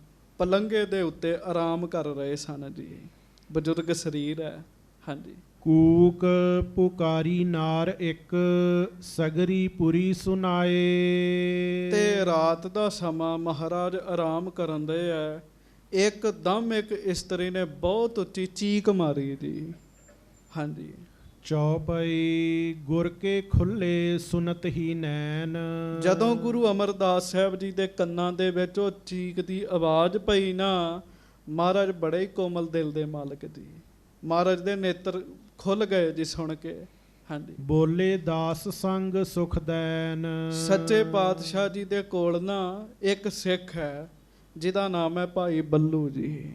ਪਲੰਘੇ ਦੇ ਉੱਤੇ ਆਰਾਮ ਕਰ ਰਹੇ ਸਨ ਜੀ। ਬਜ਼ੁਰਗ ਸਰੀਰ ਹੈ। ਹਾਂਜੀ। ਕੂਕ ਪੁਕਾਰੀ ਨਾਰ ਇੱਕ ਸਗਰੀ ਪੁਰੀ ਸੁਨਾਏ। ਤੇ ਰਾਤ ਦਾ ਸਮਾਂ ਮਹਾਰਾਜ ਆਰਾਮ ਕਰਨ ਦੇ ਹੈ। ਇੱਕਦਮ ਇੱਕ ਇਸਤਰੀ ਨੇ ਬਹੁਤ ਉੱਚੀ ਚੀਕ ਮਾਰੀ ਜੀ। ਹਾਂਜੀ। ਚੌਪਈ ਗੁਰ ਕੇ ਖੁੱਲੇ ਸੁਨਤ ਹੀ ਨੈਣ। ਜਦੋਂ ਗੁਰੂ ਅਮਰਦਾਸ ਸਾਹਿਬ ਜੀ ਦੇ ਕੰਨਾਂ ਦੇ ਵਿੱਚ ਉਹ ਚੀਕ ਦੀ ਆਵਾਜ਼ ਪਈ ਨਾ, ਮਹਾਰਾਜ ਬੜੇ ਹੀ ਕੋਮਲ ਦਿਲ ਦੇ ਮਾਲਕ ਜੀ। ਮਹਾਰਾਜ ਦੇ ਨੇਤਰ ਖੁੱਲ ਗਏ ਜੀ ਸੁਣ ਕੇ। ਹਾਂਜੀ। ਬੋਲੇ ਦਾਸ ਸੰਗ ਸੁਖ ਦੈਨ। ਸੱਚੇ ਪਾਤਸ਼ਾਹ ਜੀ ਦੇ ਕੋਲ ਨਾ ਇੱਕ ਸਿੱਖ ਹੈ ਜਿਹਦਾ ਨਾਮ ਹੈ ਭਾਈ ਬੱਲੂ ਜੀ।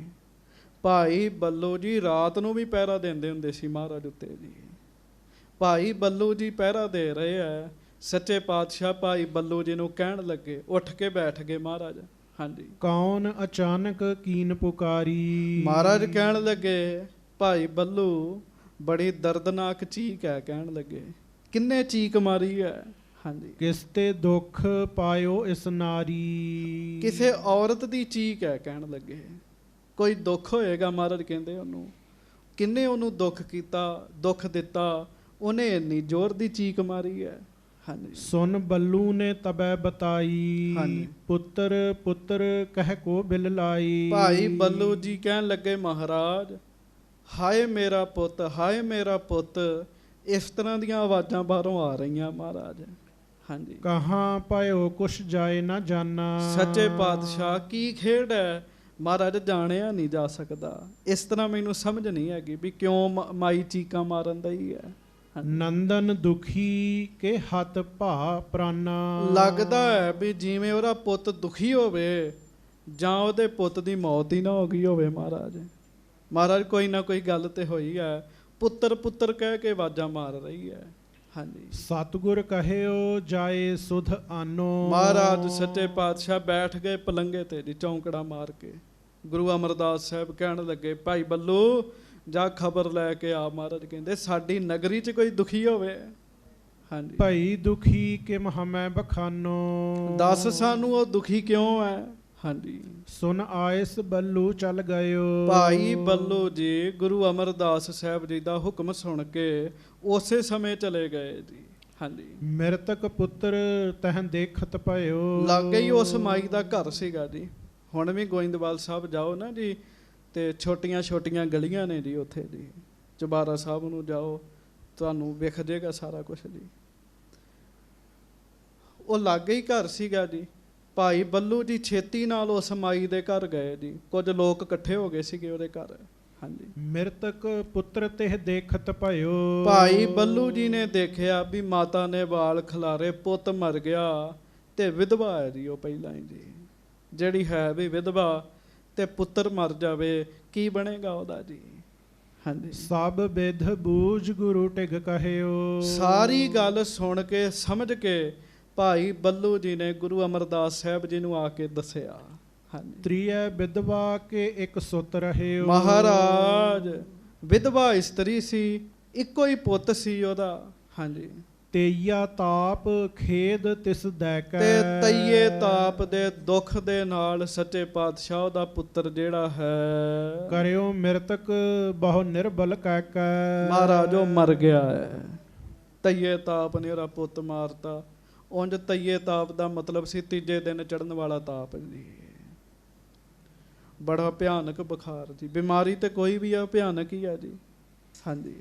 ਭਾਈ ਬੱਲੂ ਜੀ ਰਾਤ ਨੂੰ ਵੀ ਪਹਿਰਾ ਦਿੰਦੇ ਹੁੰਦੇ ਸੀ ਮਹਾਰਾਜ ਉੱਤੇ ਜੀ। ਭਾਈ ਬੱਲੂ ਜੀ ਪਹਿਰਾ ਦੇ ਰਹੇ ਹੈ। ਸੱਚੇ ਪਾਤਸ਼ਾਹ ਭਾਈ ਬੱਲੂ ਜੀ ਨੂੰ ਕਹਿਣ ਲੱਗੇ, ਉੱਠ ਕੇ ਬੈਠ ਗਏ ਮਹਾਰਾਜ। ਹਾਂਜੀ। ਕੌਣ ਅਚਾਨਕ ਕੀਨ ਪੁਕਾਰੀ। ਮਹਾਰਾਜ ਕਹਿਣ ਲੱਗੇ, ਭਾਈ ਬੱਲੂ ਬੜੀ ਦਰਦਨਾਕ ਚੀਕ ਹੈ। ਕਹਿਣ ਲੱਗੇ, ਕਿੰਨੇ ਚੀਕ ਮਾਰੀ ਹੈ। ਹਾਂਜੀ। ਕਿਸ ਤੇ ਦੁੱਖ ਪਾਇਓ ਇਸ ਨਾਰੀ। ਕਿਸੇ ਔਰਤ ਦੀ ਚੀਕ ਹੈ। ਕਹਿਣ ਲੱਗੇ, ਕੋਈ ਦੁੱਖ ਹੋਏਗਾ। ਮਹਾਰਾਜ ਕਹਿੰਦੇ, ਉਹਨੂੰ ਕਿੰਨੇ ਉਹਨੂੰ ਦੁੱਖ ਕੀਤਾ, ਦੁੱਖ ਦਿੱਤਾ, ਉਹਨੇ ਇੰਨੀ ਜ਼ੋਰ ਦੀ ਚੀਕ ਮਾਰੀ ਹੈ। ਹਾਂਜੀ। ਸੁਨ ਬੱਲੂ ਨੇ ਤਬੈ ਬਤਾਈ। ਹਾਂਜੀ। ਪੁੱਤਰ ਪੁੱਤਰ ਕਹਿ ਕੋ ਬਿਲ ਲਾਈ। ਭਾਈ ਬੱਲੂ ਜੀ ਕਹਿਣ ਲੱਗੇ, ਮਹਾਰਾਜ ਹਾਏ ਮੇਰਾ ਪੁੱਤ, ਹਾਏ ਮੇਰਾ ਪੁੱਤ। ਇਸ ਤਰ੍ਹਾਂ ਦੀਆਂ ਆਵਾਜ਼ਾਂ ਬਾਹਰੋਂ ਆ ਰਹੀਆਂ ਮਹਾਰਾਜ। ਹਾਂਜੀ। ਕਹਾਂ ਪਾਇਓ ਕੁਛ ਜਾਏ ਨਾ ਜਾਨਾ। ਸੱਚੇ ਪਾਤਸ਼ਾਹ ਕੀ ਖੇਡ ਹੈ ਮਹਾਰਾਜ, ਜਾਣਿਆ ਨਹੀਂ ਜਾ ਸਕਦਾ। ਇਸ ਤਰ੍ਹਾਂ ਮੈਨੂੰ ਸਮਝ ਨਹੀਂ ਹੈਗੀ ਵੀ ਕਿਉਂ ਮਾਈ ਚੀਕਾਂ ਮਾਰਨ ਦਈ ਹੈ। ਨੰਦਨ ਦੁਖੀ ਕੇ ਹੱਥ ਭਾ ਪ੍ਰਾਨਾ। ਲੱਗਦਾ ਹੈ ਵੀ ਜਿਵੇਂ ਉਹਦਾ ਪੁੱਤ ਦੁਖੀ ਹੋਵੇ ਜਾਂ ਉਹਦੇ ਪੁੱਤ ਦੀ ਮੌਤ ਹੀ ਨਾ ਹੋ ਗਈ ਹੋਵੇ। ਮਹਾਰਾਜ ਕੋਈ ਨਾ ਕੋਈ ਗੱਲ ਤੇ ਹੋਈ ਹੈ। ਪੁੱਤਰ ਪੁੱਤਰ ਕਹਿ ਕੇ ਆਵਾਜ਼ਾਂ ਮਾਰ ਰਹੀ ਹੈ। ਹਾਂਜੀ। ਸਤਿਗੁਰ ਕਹਿਓ ਜਾਏ ਸੁਧ ਆਨੋ। ਮਹਾਰਾਜ ਸੱਚੇ ਪਾਤਸ਼ਾਹ ਬੈਠ ਗਏ ਪਲੰਗੇ ਤੇ ਜੀ ਚੌਂਕੜਾ ਮਾਰ ਕੇ। ਗੁਰੂ ਅਮਰਦਾਸ ਸਾਹਿਬ ਕਹਿਣ ਲੱਗੇ ਭਾਈ ਬੱਲੂ ਜਾ ਖਬਰ ਲੈ ਕੇ ਆ। ਮਹਾਰਾਜ ਕਹਿੰਦੇ ਸਾਡੀ ਨਗਰੀ 'ਚ ਕੋਈ ਦੁਖੀ ਹੋਵੇ। ਹਾਂਜੀ। ਭਈ ਦੁਖੀ ਕਿਮ ਹਮੈ ਬਖਾਨੋ। ਦੱਸ ਸਾਨੂੰ ਉਹ ਦੁਖੀ ਕਿਉਂ ਹੈ। ਹਾਂਜੀ। ਸੁਨ ਆਇਸ ਬੱਲੂ ਚੱਲ ਗਇਓ। ਭਾਈ ਬੱਲੂ ਜੀ ਗੁਰੂ ਅਮਰਦਾਸ ਸਾਹਿਬ ਜੀ ਦਾ ਹੁਕਮ ਸੁਣ ਕੇ ਉਸੇ ਸਮੇਂ ਚਲੇ ਗਏ ਜੀ। ਹਾਂਜੀ। ਮਿਰਤਕ ਪੁੱਤਰ ਤਹ ਦੇਖਤ ਭਇਓ। ਲਾਗੇ ਹੀ ਉਸ ਮਾਈ ਦਾ ਘਰ ਸੀਗਾ ਜੀ। ਹੁਣ ਵੀ ਗੋਇੰਦਵਾਲ ਸਾਹਿਬ ਜਾਓ ਨਾ ਜੀ ਤੇ ਛੋਟੀਆਂ ਛੋਟੀਆਂ ਗਲੀਆਂ ਨੇ ਜੀ ਉੱਥੇ ਜੀ। ਚੁਬਾਰਾ ਸਾਹਿਬ ਨੂੰ ਜਾਓ ਤੁਹਾਨੂੰ ਵਿਖ ਜਾਏਗਾ ਸਾਰਾ ਕੁਝ ਜੀ। ਉਹ ਲਾਗੇ ਹੀ ਘਰ ਸੀਗਾ ਜੀ। ਭਾਈ ਬੱਲੂ ਜੀ ਛੇਤੀ ਨਾਲ ਉਸ ਮਾਈ ਦੇ ਘਰ ਗਏ ਜੀ। ਕੁਝ ਲੋਕ ਇਕੱਠੇ ਹੋ ਗਏ ਸੀਗੇ ਉਹਦੇ ਘਰ। ਹਾਂਜੀ। ਮਿਰਤਕ ਪੁੱਤਰ ਤਿਹ ਦੇਖਤ ਭਇਓ। ਭਾਈ ਬੱਲੂ ਜੀ ਨੇ ਦੇਖਿਆ ਵੀ ਮਾਤਾ ਨੇ ਵਾਲ ਖਿਲਾਰੇ, ਪੁੱਤ ਮਰ ਗਿਆ ਤੇ ਵਿਧਵਾ ਹੈ ਜੀ ਉਹ ਪਹਿਲਾਂ ਹੀ ਜੀ। ਜਿਹੜੀ ਹੈ ਵੀ ਵਿਧਵਾ ਤੇ ਪੁੱਤਰ ਮਰ ਜਾਵੇ ਕੀ ਬਣੇਗਾ ਉਹਦਾ ਜੀ। ਹਾਂਜੀ। ਸਭ ਬਿਧ ਬੂਝ ਗੁਰੂ ਟਿਗ ਕਹਿਓ। ਸਾਰੀ ਗੱਲ ਸੁਣ ਕੇ ਸਮਝ ਕੇ ਭਾਈ ਬੱਲੂ ਜੀ ਨੇ ਗੁਰੂ ਅਮਰਦਾਸ ਸਾਹਿਬ ਜੀ ਨੂੰ ਆ ਕੇ ਦੱਸਿਆ। ਹਾਂਜੀ। ਤ੍ਰਿਐ ਵਿਧਵਾ ਕੇ ਇੱਕ ਸੁਤ ਰਹਿਓ। ਮਹਾਰਾਜ ਵਿਧਵਾ ਇਸਤਰੀ ਸੀ, ਇੱਕੋ ਹੀ ਪੁੱਤ ਸੀ ਉਹਦਾ। ਹਾਂਜੀ। ਤੇਈਆ ਤਾਪ ਖੇਦ ਤਿਸ ਦੈਕੈ। ਤੇ ਤਈਏ ਤਾਪ ਦੇ ਦੁੱਖ ਦੇ ਨਾਲ ਸੱਚੇ ਪਾਤਸ਼ਾਹ ਦਾ ਪੁੱਤਰ ਜਿਹੜਾ ਹੈ ਕਰਿਓ ਮਿਰਤਕ ਬਹੁ ਨਿਰਬਲ ਕਹਿ। ਮਹਾਰਾਜ ਉਹ ਮਰ ਗਿਆ ਹੈ। ਤਈਏ ਤਾਪ ਨੇ ਉਹਦਾ ਪੁੱਤ ਮਾਰਤਾ। ਉਂਝ ਤਈਏ ਤਾਪ ਦਾ ਮਤਲਬ ਸੀ ਤੀਜੇ ਦਿਨ ਚੜ੍ਹਨ ਵਾਲਾ ਤਾਪ ਜੀ। ਬੜਾ ਭਿਆਨਕ ਬੁਖਾਰ ਜੀ। ਬਿਮਾਰੀ ਤੇ ਕੋਈ ਵੀ ਆ ਭਿਆਨਕ ਹੀ ਆ ਜੀ। ਹਾਂਜੀ।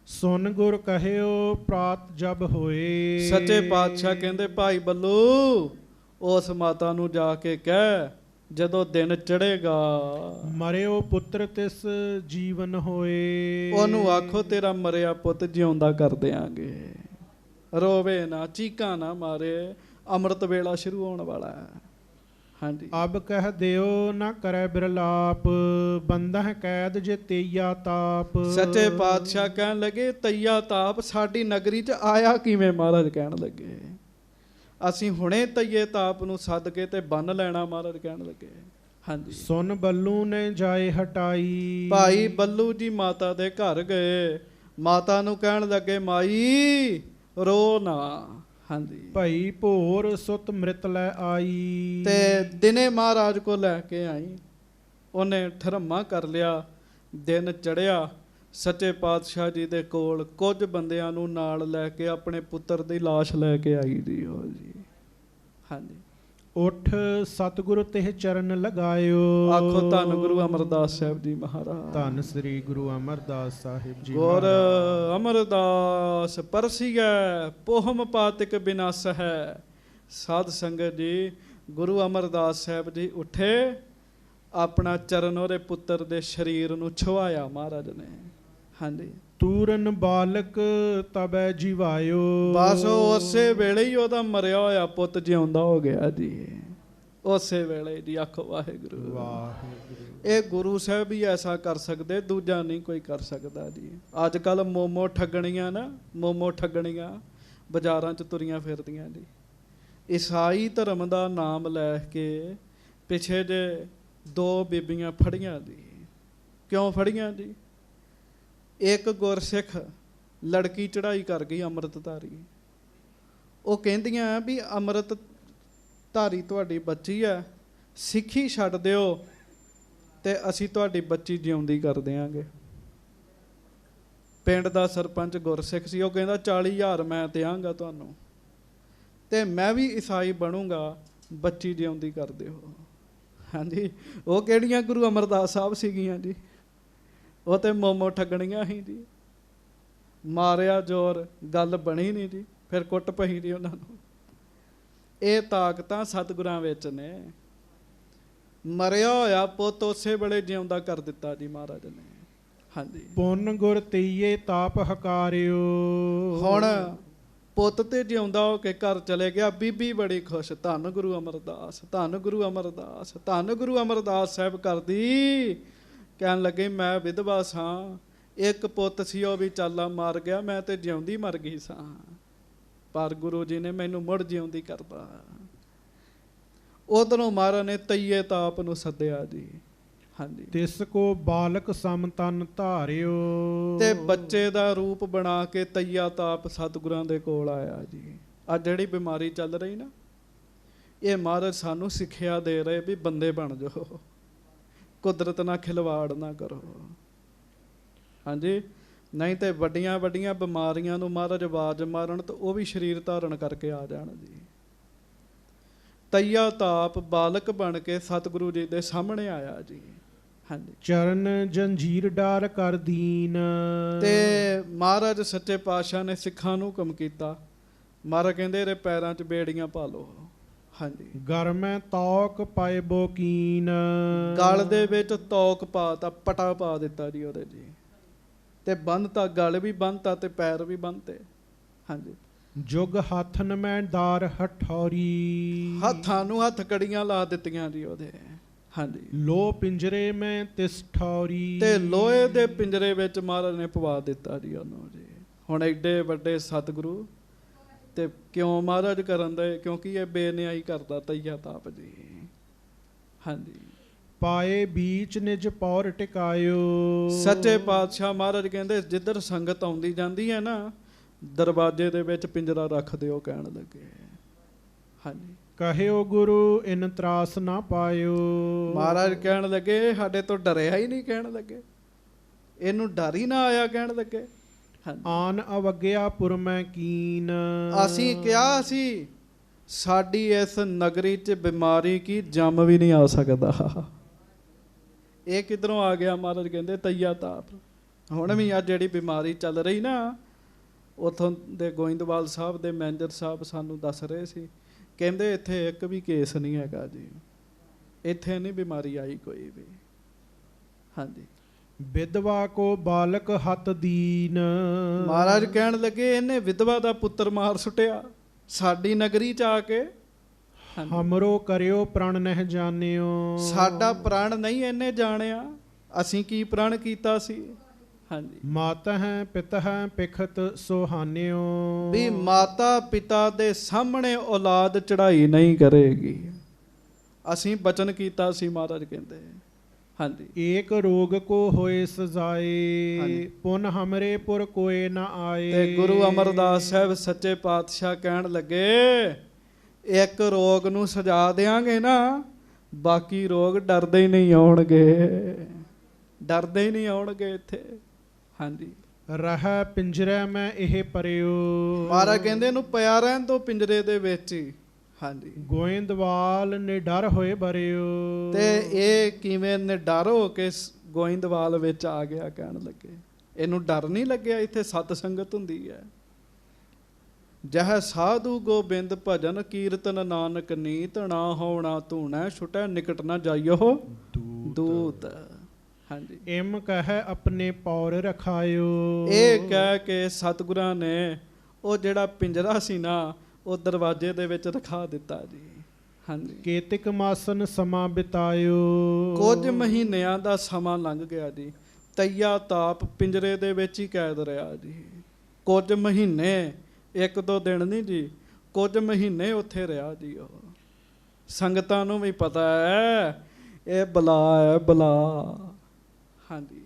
ਸੁਨ ਗੁਰ ਕਹਿਓ ਪ੍ਰਾਤ ਜਬ ਹੋਏ। ਸੱਚੇ ਪਾਤਸ਼ਾਹ ਕਹਿੰਦੇ ਭਾਈ ਬੱਲੂ ਉਸ ਮਾਤਾ ਨੂੰ ਜਾ ਕੇ ਕਹਿ ਜਦੋਂ ਦਿਨ ਚੜ੍ਹੇਗਾ ਮਰਿਓ ਪੁੱਤਰ ਤਿਸ ਜੀਵਨ ਹੋਏ। ਉਹਨੂੰ ਆਖੋ ਤੇਰਾ ਮਰਿਆ ਪੁੱਤ ਜਿਉਂਦਾ ਕਰ ਦਿਆਂਗੇ। ਰੋਵੇ ਨਾ, ਚੀਕਾਂ ਨਾ ਮਾਰੇ, ਅੰਮ੍ਰਿਤ ਵੇਲਾ ਸ਼ੁਰੂ ਹੋਣ ਵਾਲਾ ਹੈ। ਹਾਂਜੀ। ਅਬ ਕਹਿ ਦਿਓ ਨਾ ਕਰੈ ਬਿਰਲਾਪ ਬੰਦਹ ਕੈਦ ਜੇ ਤੇਈਆ ਤਾਪ। ਸੱਚੇ ਪਾਤਸ਼ਾਹ ਕਹਿਣ ਲੱਗੇ ਤਈਆ ਤਾਪ ਸਾਡੀ ਨਗਰੀ 'ਚ ਆਇਆ ਕਿਵੇਂ। ਮਹਾਰਾਜ ਕਹਿਣ ਲੱਗੇ ਅਸੀਂ ਹੁਣੇ ਤਈਏ ਤਾਪ ਨੂੰ ਸੱਦ ਕੇ ਤੇ ਬੰਨ ਲੈਣਾ। ਮਹਾਰਾਜ ਕਹਿਣ ਲੱਗੇ। ਹਾਂਜੀ। ਸੁਨ ਬੱਲੂ ਨੇ ਜਾਏ ਹਟਾਈ। ਭਾਈ ਬੱਲੂ ਜੀ ਮਾਤਾ ਦੇ ਘਰ ਗਏ। ਮਾਤਾ ਨੂੰ ਕਹਿਣ ਲੱਗੇ ਮਾਈ ਰੋ ਨਾ। ਹਾਂਜੀ। ਭਈ ਭੋਰ ਸੁਤ ਮ੍ਰਿਤ ਲੈ ਆਈ। ਤੇ ਦਿਨੇ ਮਹਾਰਾਜ ਕੋ ਲੈ ਕੇ ਆਈ। ਉਹਨੇ ਠਰਮਾ ਕਰ ਲਿਆ। ਦਿਨ ਚੜਿਆ। ਸੱਚੇ ਪਾਤਸ਼ਾਹ ਜੀ ਦੇ ਕੋਲ ਕੁਝ ਬੰਦਿਆਂ ਨੂੰ ਨਾਲ ਲੈ ਕੇ ਆਪਣੇ ਪੁੱਤਰ ਦੀ ਲਾਸ਼ ਲੈ ਕੇ ਆਈ ਜੀ ਉਹ ਜੀ। ਹਾਂਜੀ। ਉਠ ਸਤਿਗੁਰੂ ਤਿਹ ਚਰਨ ਲਗਾਇਓ। ਆਖੋ ਧੰਨ ਗੁਰੂ ਅਮਰਦਾਸ ਸਾਹਿਬ ਜੀ ਮਹਾਰਾਜ। ਧੰਨ ਸ੍ਰੀ ਗੁਰੂ ਅਮਰਦਾਸ ਸਾਹਿਬ ਜੀ ਗੁਰ ਅਮਰਦਾਸ ਪਰਸੀਐ ਪੋਹਮ ਪਾਤਿਕ ਬਿਨਾਸ ਹੈ। ਸਾਧ ਸੰਗਤ ਜੀ ਗੁਰੂ ਅਮਰਦਾਸ ਸਾਹਿਬ ਜੀ ਉੱਠੇ ਆਪਣਾ ਚਰਨ ਉਹਦੇ ਪੁੱਤਰ ਦੇ ਸਰੀਰ ਨੂੰ ਛੁਆਇਆ ਮਹਾਰਾਜ ਨੇ। ਹਾਂਜੀ। ਤੂਰਨ ਬਾਲਕ ਤਬੈ ਜੀਵਾਇਓ। ਬਸ ਉਸੇ ਵੇਲੇ ਹੀ ਉਹਦਾ ਮਰਿਆ ਹੋਇਆ ਪੁੱਤ ਜਿਉਂਦਾ ਹੋ ਗਿਆ ਜੀ। ਉਸੇ ਵੇਲੇ ਜੀ। ਆਖੋ ਵਾਹਿਗੁਰੂ ਵਾਹਿਗੁਰੂ। ਇਹ ਗੁਰੂ ਸਾਹਿਬ ਹੀ ਐਸਾ ਕਰ ਸਕਦੇ, ਦੂਜਾ ਨਹੀਂ ਕੋਈ ਕਰ ਸਕਦਾ ਜੀ। ਅੱਜ ਕੱਲ ਮੋਮੋ ਠੱਗਣੀਆਂ ਨਾ, ਮੋਮੋ ਠੱਗਣੀਆਂ ਬਾਜ਼ਾਰਾਂ 'ਚ ਤੁਰੀਆਂ ਫਿਰਦੀਆਂ ਜੀ। ਈਸਾਈ ਧਰਮ ਦਾ ਨਾਮ ਲੈ ਕੇ ਪਿੱਛੇ ਜੇ 2 ਬੀਬੀਆਂ ਫੜੀਆਂ ਜੀ। ਕਿਉਂ ਫੜੀਆਂ ਜੀ। ਇੱਕ ਗੁਰਸਿੱਖ ਲੜਕੀ ਚੜ੍ਹਾਈ ਕਰ ਗਈ ਅੰਮ੍ਰਿਤਧਾਰੀ। ਉਹ ਕਹਿੰਦੀਆਂ ਵੀ ਅੰਮ੍ਰਿਤਧਾਰੀ ਤੁਹਾਡੀ ਬੱਚੀ ਹੈ, ਸਿੱਖੀ ਛੱਡ ਦਿਓ ਤੇ ਅਸੀਂ ਤੁਹਾਡੀ ਬੱਚੀ ਜਿਉਂਦੀ ਕਰ ਦਿਆਂਗੇ। ਪਿੰਡ ਦਾ ਸਰਪੰਚ ਗੁਰਸਿੱਖ ਸੀ। ਉਹ ਕਹਿੰਦਾ 40,000 ਮੈਂ ਦਿਆਂਗਾ ਤੁਹਾਨੂੰ ਤੇ ਮੈਂ ਵੀ ਈਸਾਈ ਬਣੂੰਗਾ, ਬੱਚੀ ਜਿਉਂਦੀ ਕਰ ਦਿਓ। ਹਾਂਜੀ। ਉਹ ਕਿਹੜੀਆਂ ਗੁਰੂ ਅਮਰਦਾਸ ਸਾਹਿਬ ਸੀਗੀਆਂ ਜੀ। ਉਹ ਤੇ ਮੋਮੋ ਠੱਗਣੀਆਂ ਸੀ ਜੀ। ਮਾਰਿਆ ਜ਼ੋਰ ਗੱਲ ਬਣੀ ਨਹੀਂ ਜੀ। ਫਿਰ ਕੁੱਟ ਪਈ ਜੀ ਉਹਨਾਂ ਨੂੰ। ਇਹ ਤਾਕਤਾਂ ਸਤਿਗੁਰਾਂ ਵਿੱਚ ਨੇ। ਮਰਿਆ ਹੋਇਆ ਪੁੱਤ ਉਸੇ ਵੇਲੇ ਜਿਉਂਦਾ ਕਰ ਦਿੱਤਾ ਜੀ ਮਹਾਰਾਜ ਨੇ। ਹਾਂਜੀ। ਪੁੰਨ ਗੁਰ ਤੀਏ ਤਾਪ ਹਕਾਰਿਓ। ਹੁਣ ਪੁੱਤ ਤੇ ਜਿਉਂਦਾ ਹੋ ਕੇ ਘਰ ਚਲੇ ਗਿਆ। ਬੀਬੀ ਬੜੀ ਖੁਸ਼। ਧੰਨ ਗੁਰੂ ਅਮਰਦਾਸ, ਧੰਨ ਗੁਰੂ ਅਮਰਦਾਸ, ਧੰਨ ਗੁਰੂ ਅਮਰਦਾਸ ਸਾਹਿਬ ਕਰਦੀ। ਕਹਿਣ ਲੱਗੇ ਮੈਂ ਵਿਧਵਾ ਸਾਂ, ਇੱਕ ਪੁੱਤ ਸੀ ਉਹ ਵੀ ਚਾਲਾ ਮਾਰ ਗਿਆ, ਮੈਂ ਤੇ ਜਿਉਂਦੀ ਮਰ ਗਈ ਸਾਂ, ਪਰ ਗੁਰੂ ਜੀ ਨੇ ਮੈਨੂੰ ਮੁੜ ਜਿਉਂਦੀ ਕਰਦਾ। ਉਧਰੋਂ ਮਹਾਰਾਜ ਨੇ ਤਈਏ ਤਾਪ ਨੂੰ ਸੱਦਿਆ ਜੀ। ਹਾਂਜੀ, ਤਿਸ ਕੋ ਬਾਲਕ ਸਮ ਤਨ ਧਾਰਿਓ, ਤੇ ਬੱਚੇ ਦਾ ਰੂਪ ਬਣਾ ਕੇ ਤਈਆ ਤਾਪ ਸਤਿਗੁਰਾਂ ਦੇ ਕੋਲ ਆਇਆ ਜੀ। ਆ ਜਿਹੜੀ ਬਿਮਾਰੀ ਚੱਲ ਰਹੀ ਨਾ, ਇਹ ਮਹਾਰਾਜ ਸਾਨੂੰ ਸਿੱਖਿਆ ਦੇ ਰਹੇ ਵੀ ਬੰਦੇ ਬਣ ਜਾਓ, ਕੁਦਰਤ ਨਾਲ ਖਿਲਵਾੜ ਨਾ ਕਰੋ। ਹਾਂਜੀ, ਨਹੀਂ ਤੇ ਵੱਡੀਆਂ ਵੱਡੀਆਂ ਬਿਮਾਰੀਆਂ ਨੂੰ ਮਹਾਰਾਜ ਆਵਾਜ਼ ਮਾਰਨ ਤਾਂ ਉਹ ਵੀ ਸਰੀਰ ਧਾਰਨ ਕਰਕੇ ਆ ਜਾਣ ਜੀ। ਤਈਆ ਤਾਪ ਬਾਲਕ ਬਣ ਕੇ ਸਤਿਗੁਰੂ ਜੀ ਦੇ ਸਾਹਮਣੇ ਆਇਆ ਜੀ। ਹਾਂਜੀ, ਚਰਨ ਜੰਜੀਰ ਡਾਰ ਕਰ ਦੀਨ, ਤੇ ਮਹਾਰਾਜ ਸੱਚੇ ਪਾਤਸ਼ਾਹ ਨੇ ਸਿੱਖਾਂ ਨੂੰ ਹੁਕਮ ਕੀਤਾ। ਮਹਾਰਾਜ ਕਹਿੰਦੇ ਇਹਦੇ ਪੈਰਾਂ 'ਚ ਬੇੜੀਆਂ ਪਾ ਲਓ। ਹਾਂਜੀ, ਗਰਮੈ ਤੌਕ ਪਾਏ ਬੋਕੀਨ, ਗਲ ਦੇ ਵਿੱਚ ਤੌਕ ਪਾਤਾ, ਪਟਾ ਪਾ ਦਿੱਤਾ ਜੀ ਉਹਦੇ ਜੀ, ਤੇ ਬੰਨਤਾ, ਗਲ ਵੀ ਬੰਨਤਾ ਤੇ ਪੈਰ ਵੀ ਬੰਨਤੇ। ਹਾਂਜੀ, ਜੁਗ ਹੱਥਨ ਮੈਂ ਦਾਰ ਹਠੌਰੀ, ਹੱਥਾਂ ਨੂੰ ਹੱਥ ਕੜੀਆਂ ਲਾ ਦਿੱਤੀਆਂ ਜੀ ਉਹਦੇ। ਹਾਂਜੀ, ਲੋ ਪਿੰਜਰੇ ਮੈਂ ਤਿਸ ਠੌਰੀ, ਤੇ ਲੋਹੇ ਦੇ ਪਿੰਜਰੇ ਵਿੱਚ ਮਹਾਰਾਜ ਨੇ ਪਵਾ ਦਿੱਤਾ ਜੀ ਉਹਨੂੰ ਜੀ। ਹੁਣ ਐਡੇ ਵੱਡੇ ਸਤਿਗੁਰੂ ਤੇ ਕਿਉਂ ਮਹਾਰਾਜ ਕਰਨ ਦੇ? ਕਿਉਂਕਿ ਇਹ ਬੇਨਿਆਈ ਕਰਦਾ ਤਈਆ ਤਾਪ ਜੀ। ਹਾਂਜੀ, ਪਾਏ ਬੀਚ ਨਿਜ ਪੌਰ ਟਿਕਾਇਓ, ਸੱਚੇ ਪਾਤਸ਼ਾਹ ਮਹਾਰਾਜ ਕਹਿੰਦੇ ਜਿੱਧਰ ਸੰਗਤ ਆਉਂਦੀ ਜਾਂਦੀ ਹੈ ਨਾ, ਦਰਵਾਜ਼ੇ ਦੇ ਵਿੱਚ ਪਿੰਜਰਾ ਰੱਖ ਦਿਓ, ਕਹਿਣ ਲੱਗੇ। ਹਾਂਜੀ, ਕਹਿਓ ਗੁਰੂ ਇਨ ਤਰਾਸ ਨਾ ਪਾਇਓ, ਮਹਾਰਾਜ ਕਹਿਣ ਲੱਗੇ ਸਾਡੇ ਤੋਂ ਡਰਿਆ ਹੀ ਨਹੀਂ, ਕਹਿਣ ਲੱਗੇ ਇਹਨੂੰ ਡਰ ਹੀ ਨਾ ਆਇਆ, ਕਹਿਣ ਲੱਗੇ। ਆਨ ਅਵਗਿਆ ਪੁਰ ਮੈਂ ਕੀਨ, ਅਸੀਂ ਕਿਹਾ ਸੀ ਸਾਡੀ ਇਸ ਨਗਰੀ 'ਚ ਬਿਮਾਰੀ ਕੀ ਜੰਮ ਵੀ ਨਹੀਂ ਆ ਸਕਦਾ। ਇਹ ਕਿੱਧਰੋਂ ਆ ਗਿਆ? ਮਹਾਰਾਜ ਕਹਿੰਦੇ ਤਈਆ ਤਾਪ। ਹੁਣ ਵੀ ਆ ਜਿਹੜੀ ਬਿਮਾਰੀ ਚੱਲ ਰਹੀ ਨਾ, ਉੱਥੋਂ ਦੇ ਗੋਇੰਦਵਾਲ ਸਾਹਿਬ ਦੇ ਮੈਨੇਜਰ ਸਾਹਿਬ ਸਾਨੂੰ ਦੱਸ ਰਹੇ ਸੀ, ਕਹਿੰਦੇ ਇੱਥੇ ਇੱਕ ਵੀ ਕੇਸ ਨਹੀਂ ਹੈਗਾ ਜੀ, ਇੱਥੇ ਨਹੀਂ ਬਿਮਾਰੀ ਆਈ ਕੋਈ ਵੀ। ਹਾਂਜੀ, ਵਿਧਵਾ ਕੋ ਬਾਲਕ ਹੱਥ ਦੀਨ, ਮਹਾਰਾਜ ਕਹਿਣ ਲੱਗੇ ਇਹਨੇ ਵਿਧਵਾ ਦਾ ਪੁੱਤਰ ਮਾਰ ਸੁੱਟਿਆ ਸਾਡੀ ਨਗਰੀ 'ਚ ਆ ਕੇ। ਹਮਰੋ ਕਰਿਓ ਪ੍ਰਣ ਨਹਿ ਜਾਣਿਓ, ਸਾਡਾ ਪ੍ਰਣ ਨਹੀਂ ਇਹਨੇ ਜਾਣਿਆ, ਅਸੀਂ ਕੀ ਪ੍ਰਣ ਕੀਤਾ ਸੀ। ਹਾਂਜੀ, ਮਾਤਾ ਹੈ ਪਿਤਾ ਹੈ ਪਿਖਤ ਸੁਹਾਨਿਓ, ਵੀ ਮਾਤਾ ਪਿਤਾ ਦੇ ਸਾਹਮਣੇ ਔਲਾਦ ਚੜਾਈ ਨਹੀਂ ਕਰੇਗੀ, ਅਸੀਂ ਬਚਨ ਕੀਤਾ ਸੀ, ਮਹਾਰਾਜ ਕਹਿੰਦੇ। ਹਾਂਜੀ, ਏਕ ਰੋਗ ਕੋ ਹੋਏ ਸਜ਼ਾਏ, ਪੁਨ ਹਮਰੇ ਪੁਰ ਕੋਏ ਨਾ ਆਏ। ਤੇ ਗੁਰੂ ਅਮਰਦਾਸ ਸਾਹਿਬ ਸੱਚੇ ਪਾਤਸ਼ਾਹ ਕਹਿਣ ਲੱਗੇ ਇੱਕ ਰੋਗ ਨੂੰ ਸਜਾ ਦੇਾਂਗੇ ਨਾ, ਬਾਕੀ ਰੋਗ ਡਰਦੇ ਹੀ ਨਹੀਂ ਆਉਣਗੇ, ਡਰਦੇ ਹੀ ਨਹੀਂ ਆਉਣਗੇ ਇੱਥੇ। ਹਾਂਜੀ, ਰਹਿ ਪਿੰਜਰੇ ਮੈਂ ਇਹ ਪਰਿਓ, ਮਹਾਰਾਜ ਕਹਿੰਦੇ ਇਹਨੂੰ ਪਿਆ ਰਹਿਣ ਤੋਂ ਪਿੰਜਰੇ ਦੇ ਵਿੱਚ ਹੀ। ਹਾਂਜੀ, ਗੋਇੰਦਵਾਲ ਨਿਡਰ ਹੋਏ ਬਰਿਓ, ਤੇ ਇਹ ਕਿਵੇਂ ਨਿਡਰ ਹੋ ਕੇ ਗੋਇੰਦਵਾਲ ਵਿੱਚ ਆ ਗਿਆ, ਕਹਿਣ ਲੱਗੇ ਇਹਨੂੰ ਡਰ ਨਹੀਂ ਲੱਗਿਆ, ਇੱਥੇ ਸਤ ਸੰਗਤ ਹੁੰਦੀ ਹੈ। ਜਹ ਸਾਧੂ ਗੋਬਿੰਦ ਭਜਨ ਕੀਰਤਨ ਨਾਨਕ ਨੀਤ, ਨਾ ਹੋਣਾ ਧੂਣਾ ਛੁਟੈ ਨਿਕਟ ਨਾ ਜਾਈਓ ਦੂਤ। ਹਾਂਜੀ, ਇਮ ਕਹੈ ਆਪਣੇ ਪੌਰ ਰਖਾਇਓ, ਇਹ ਕਹਿ ਕੇ ਸਤਿਗੁਰਾਂ ਨੇ ਉਹ ਜਿਹੜਾ ਪਿੰਜਰਾ ਸੀ ਨਾ, ਉਹ ਦਰਵਾਜ਼ੇ ਦੇ ਵਿੱਚ ਰਖਾ ਦਿੱਤਾ ਜੀ। ਹਾਂਜੀ, ਕੇਤਿਕ ਮਾਸਨ ਸਮਾਂ ਬਿਤਾਇਓ, ਕੁਝ ਮਹੀਨਿਆਂ ਦਾ ਸਮਾਂ ਲੰਘ ਗਿਆ ਜੀ। ਤਈਆ ਤਾਪ ਪਿੰਜਰੇ ਦੇ ਵਿੱਚ ਹੀ ਕੈਦ ਰਿਹਾ ਜੀ, ਕੁਝ ਮਹੀਨੇ, ਇੱਕ ਦੋ ਦਿਨ ਨਹੀਂ ਜੀ, ਕੁਝ ਮਹੀਨੇ ਉੱਥੇ ਰਿਹਾ ਜੀ। ਉਹ ਸੰਗਤਾਂ ਨੂੰ ਵੀ ਪਤਾ ਹੈ ਇਹ ਬਲਾ ਹੈ, ਬਲਾ। ਹਾਂਜੀ,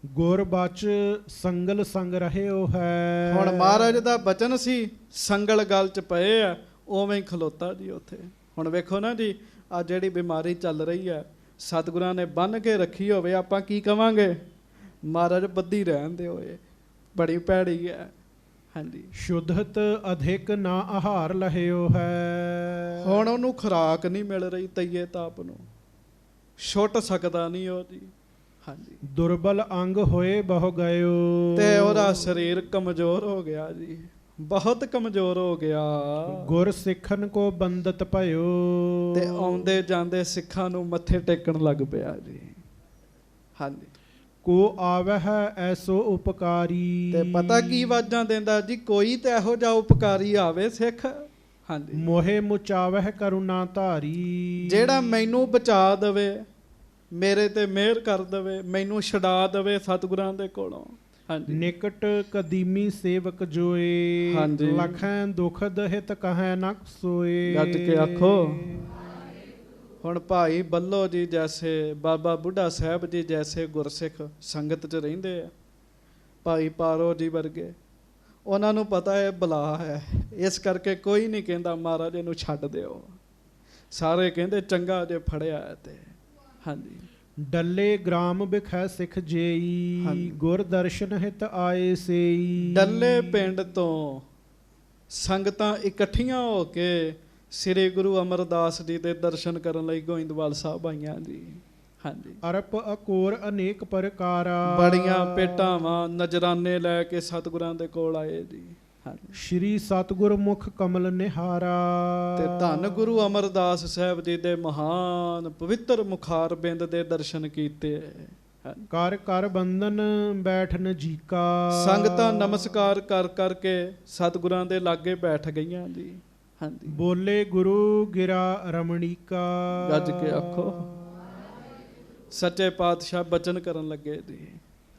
ਗੁਰ ਬਚ ਸੰਗਲ ਸੰਗ ਰਹਿਓ ਹੈ। ਹੁਣ ਮਹਾਰਾਜ ਦਾ ਬਚਨ ਸੀ, ਸੰਗਲ ਗਲ 'ਚ ਪਏ ਆ, ਉਵੇਂ ਹੀ ਖਲੋਤਾ ਜੀ ਉੱਥੇ। ਹੁਣ ਵੇਖੋ ਨਾ ਜੀ, ਆ ਜਿਹੜੀ ਬਿਮਾਰੀ ਚੱਲ ਰਹੀ ਹੈ, ਸਤਿਗੁਰਾਂ ਨੇ ਬੰਨ੍ਹ ਕੇ ਰੱਖੀ ਹੋਵੇ, ਆਪਾਂ ਕੀ ਕਵਾਂਗੇ? ਮਹਾਰਾਜ ਬੱਧੀ ਰਹਿਣ ਦੇ ਹੋਏ, ਬੜੀ ਭੈੜੀ ਹੈ। ਹਾਂਜੀ, ਸ਼ੁੱਧਤ ਅਧਿਕ ਨਾ ਆਹਾਰ ਲਹਿਓ ਹੈ। ਹੁਣ ਉਹਨੂੰ ਖੁਰਾਕ ਨਹੀਂ ਮਿਲ ਰਹੀ, ਤਈਏ ਤਾਪ ਨੂੰ ਛੁੱਟ ਸਕਦਾ ਨਹੀਂ ਉਹ ਜੀ। ਹਾਂਜੀ, ਦੁਰਬਲ ਅੰਗ ਹੋਏ ਬਹੁ ਗਇਓ, ਤੇ ਉਹਦਾ ਸਰੀਰ ਕਮਜ਼ੋਰ ਹੋ ਗਿਆ ਜੀ, ਬਹੁਤ ਕਮਜ਼ੋਰ ਹੋ ਗਿਆ। ਗੁਰ ਸਿੱਖਨ ਕੋ ਬੰਦਤ ਭਇਓ, ਤੇ ਆਉਂਦੇ ਜਾਂਦੇ ਸਿੱਖਾਂ ਨੂੰ ਮੱਥੇ ਟੇਕਣ ਲੱਗ ਪਿਆ ਜੀ। ਹਾਂਜੀ, ਕੋ ਆਵੈ ਹੈ ਐਸੋ ਉਪਕਾਰੀ, ਤੇ ਪਤਾ ਕੀ ਆਵਾਜ਼ਾਂ ਦਿੰਦਾ ਜੀ, ਕੋਈ ਤੇ ਇਹੋ ਜਿਹਾ ਉਪਕਾਰੀ ਆਵੇ ਸਿੱਖ। ਹਾਂਜੀ, ਮੋਹਿ ਮੁਚਾਵਹਿ ਕਰੁਣਾ ਧਾਰੀ, ਜਿਹੜਾ ਮੈਨੂੰ ਬਚਾ ਦੇਵੇ, ਮੇਰੇ ਤੇ ਮਿਹਰ ਕਰ ਦੇਵੇ, ਮੈਨੂੰ ਛਡਾ ਦੇਵੇ ਸਤਿਗੁਰਾਂ ਦੇ ਕੋਲੋਂ, ਹਾਂਜੀ ਨਿਕਟ ਕਦੀਮੀ ਸੇਵਕ ਜੋਏ ਹਾਂਜੀ। ਲਖੈ ਦੁਖਦ ਹਿਤ ਕਹੈ ਨ ਸੋਏ। ਗੱਜ ਕੇ ਆਖੋ। ਹੁਣ ਭਾਈ ਬੱਲੋ ਜੀ ਜੈਸੇ, ਬਾਬਾ ਬੁੱਢਾ ਸਾਹਿਬ ਜੀ ਜੈਸੇ ਗੁਰਸਿੱਖ ਸੰਗਤ 'ਚ ਰਹਿੰਦੇ ਆ, ਭਾਈ ਪਾਰੋ ਜੀ ਵਰਗੇ, ਉਹਨਾਂ ਨੂੰ ਪਤਾ ਹੈ ਬਲਾ ਹੈ, ਇਸ ਕਰਕੇ ਕੋਈ ਨਹੀਂ ਕਹਿੰਦਾ ਮਹਾਰਾਜ ਇਹਨੂੰ ਛੱਡ ਦਿਓ, ਸਾਰੇ ਕਹਿੰਦੇ ਚੰਗਾ ਜੇ ਫੜਿਆ ਹੈ ਤੇ। ਹਾਂਜੀ ਡੱਲੇ ਗ੍ਰਾਮ ਬਿਖੈ ਸਿੱਖ ਜੇਈ ਹਾਂਜੀ। ਗੁਰ ਦਰਸ਼ਨ ਹਿਤ ਆਏ ਸੇਈ। ਡੱਲੇ ਪਿੰਡ ਤੋਂ ਸੰਗਤਾਂ ਇਕੱਠੀਆਂ ਹੋ ਕੇ ਸ੍ਰੀ ਗੁਰੂ ਅਮਰਦਾਸ ਜੀ ਦੇ ਦਰਸ਼ਨ ਕਰਨ ਲਈ ਗੋਇੰਦਵਾਲ ਸਾਹਿਬ ਆਈਆਂ ਜੀ। ਹਾਂਜੀ ਅਰਪ ਅਕੋਰ ਅਨੇਕ ਪ੍ਰਕਾਰਾ ਬੜੀਆਂ ਭੇਟਾਵਾਂ ਨਜ਼ਰਾਨੇ ਲੈ ਕੇ ਸਤਿਗੁਰਾਂ ਦੇ ਕੋਲ ਆਏ ਜੀ। ਹਾਂਜੀ ਸ਼੍ਰੀ ਸਤਿਗੁਰ ਮੁਖ ਕਮਲ ਨਿਹਾਰਾ। ਤੇ ਧੰਨ ਗੁਰੂ ਅਮਰਦਾਸ ਸਾਹਿਬ ਜੀ ਦੇ ਮਹਾਨ ਪਵਿੱਤਰ ਮੁਖਾਰ ਬਿੰਦ ਦੇ ਦਰਸ਼ਨ ਕੀਤੇ। ਹਾਂਜੀ। ਕਰ ਕਰ ਬੰਦਨ ਬੈਠਨ ਜੀਕਾ। ਸੰਗਤਾਂ ਨਮਸਕਾਰ ਕਰ ਕਰਕੇ ਸਤਿਗੁਰਾਂ ਦੇ ਲਾਗੇ ਬੈਠ ਗਈਆਂ ਜੀ। ਹਾਂਜੀ ਬੋਲੇ ਗੁਰੂ ਗਿਰਾ ਰਮਣੀਕਾ। ਗੱਜ ਕੇ ਆਖੋ। ਸੱਚੇ ਪਾਤਸ਼ਾਹ ਬਚਨ ਕਰਨ ਲੱਗੇ ਜੀ।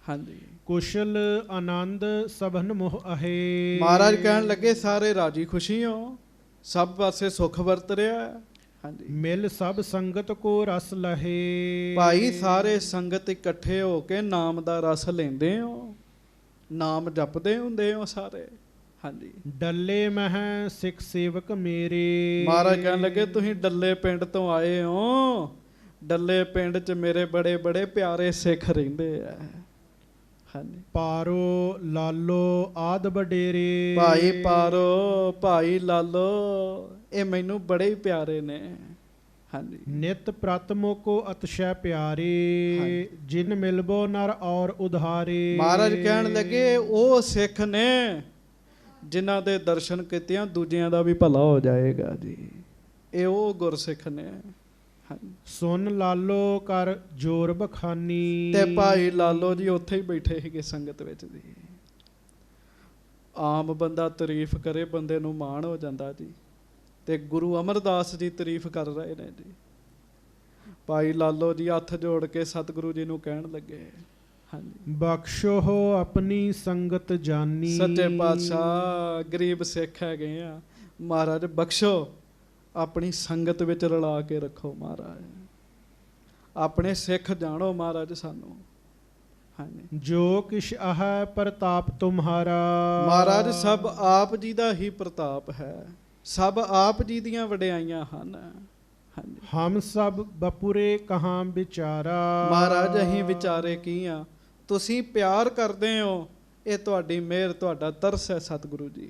ਹਾਂਜੀ ਕੁਸ਼ਲ ਆਨੰਦ ਸਭਨ ਮੋਹ ਅਹੇ। ਮਹਾਰਾਜ ਕਹਿਣ ਲੱਗੇ ਸਾਰੇ ਰਾਜੀ ਖੁਸ਼ੀ ਹੋ, ਸਭ ਪਾਸੇ ਸੁੱਖ ਵਰਤ ਰਿਹਾ ਹੈ। ਹਾਂਜੀ ਮਿਲ ਸਭ ਸੰਗਤ ਕੋ ਰਸ ਲਹੇ। ਭਾਈ ਸਾਰੇ ਸੰਗਤ ਇਕੱਠੇ ਹੋ ਕੇ ਨਾਮ ਦਾ ਰਸ ਲੈਂਦੇ ਹੋ, ਨਾਮ ਜਪਦੇ ਹੁੰਦੇ ਹੋ ਸਾਰੇ। ਹਾਂਜੀ ਡੱਲੇ ਮਹਿ ਸਿੱਖ ਸੇਵਕ ਮੇਰੇ। ਮਹਾਰਾਜ ਕਹਿਣ ਲੱਗੇ ਤੁਸੀਂ ਡੱਲੇ ਪਿੰਡ ਤੋਂ ਆਏ ਹੋ, ਡੱਲੇ ਪਿੰਡ 'ਚ ਮੇਰੇ ਬੜੇ ਬੜੇ ਪਿਆਰੇ ਸਿੱਖ ਰਹਿੰਦੇ ਆ। ਹਾਂਜੀ ਪਾਰੋ ਲਾਲੋ ਆਦ ਵਡੇਰੇ। ਭਾਈ ਪਾਰੋ, ਭਾਈ ਲਾਲੋ, ਇਹ ਮੈਨੂੰ ਬੜੇ ਹੀ ਪਿਆਰੇ ਨੇ। ਹਾਂਜੀ ਨਿਤ ਪ੍ਰਤ ਮੋਕੋ ਅਤਸ਼ੈ ਪਿਆਰੇ। ਜਿਨ ਮਿਲਬੋ ਨਰ ਔਰ ਉਧਾਰੇ। ਮਹਾਰਾਜ ਕਹਿਣ ਲੱਗੇ ਉਹ ਸਿੱਖ ਨੇ ਜਿਨ੍ਹਾਂ ਦੇ ਦਰਸ਼ਨ ਕੀਤਿਆਂ ਦੂਜਿਆਂ ਦਾ ਵੀ ਭਲਾ ਹੋ ਜਾਏਗਾ ਜੀ। ਇਹ ਉਹ ਗੁਰਸਿੱਖ ਨੇ। ਹਾਂਜੀ ਸੁਨ ਲਾਲੋ ਕਰ ਜੋਰ ਬਖਾਨੀ। ਤੇ ਭਾਈ ਲਾਲੋ ਜੀ ਉੱਥੇ ਹੀ ਬੈਠੇ ਸੀਗੇ ਸੰਗਤ ਵਿੱਚ ਜੀ। ਆਮ ਬੰਦਾ ਤਾਰੀਫ ਕਰੇ ਬੰਦੇ ਨੂੰ ਮਾਣ ਹੋ ਜਾਂਦਾ ਜੀ, ਤੇ ਗੁਰੂ ਅਮਰਦਾਸ ਜੀ ਤਾਰੀਫ ਕਰ ਰਹੇ ਨੇ ਜੀ। ਭਾਈ ਲਾਲੋ ਜੀ ਹੱਥ ਜੋੜ ਕੇ ਸਤਿਗੁਰੂ ਜੀ ਨੂੰ ਕਹਿਣ ਲੱਗੇ। ਹਾਂਜੀ ਬਖਸ਼ੋ ਆਪਣੀ ਸੰਗਤ ਜਾਨੀ। ਸੱਚੇ ਪਾਤਸ਼ਾਹ ਗਰੀਬ ਸਿੱਖ ਹੈਗੇ ਆ, ਮਹਾਰਾਜ ਬਖਸ਼ੋ, ਆਪਣੀ ਸੰਗਤ ਵਿੱਚ ਰਲਾ ਕੇ ਰੱਖੋ ਮਹਾਰਾਜ, ਆਪਣੇ ਸਿੱਖ ਜਾਣੋ ਮਹਾਰਾਜ ਸਾਨੂੰ। ਹਾਂਜੀ ਜੋ ਕਿਛ ਆਹ ਪ੍ਰਤਾਪ ਤੁਮਹਾਰਾ। ਮਹਾਰਾਜ ਸਭ ਆਪ ਜੀ ਦਾ ਹੀ ਪ੍ਰਤਾਪ ਹੈ, ਸਭ ਆਪ ਜੀ ਦੀਆਂ ਵਡਿਆਈਆਂ ਹਨ। ਹਾਂਜੀ ਹਮ ਸਭ ਬਪੁਰੇ ਕਹਾਂ ਵਿਚਾਰਾ। ਮਹਾਰਾਜ ਅਸੀਂ ਵਿਚਾਰੇ ਕੀ ਆ, ਤੁਸੀਂ ਪਿਆਰ ਕਰਦੇ ਹੋ, ਇਹ ਤੁਹਾਡੀ ਮਿਹਰ, ਤੁਹਾਡਾ ਤਰਸ ਹੈ ਸਤਿਗੁਰੂ ਜੀ।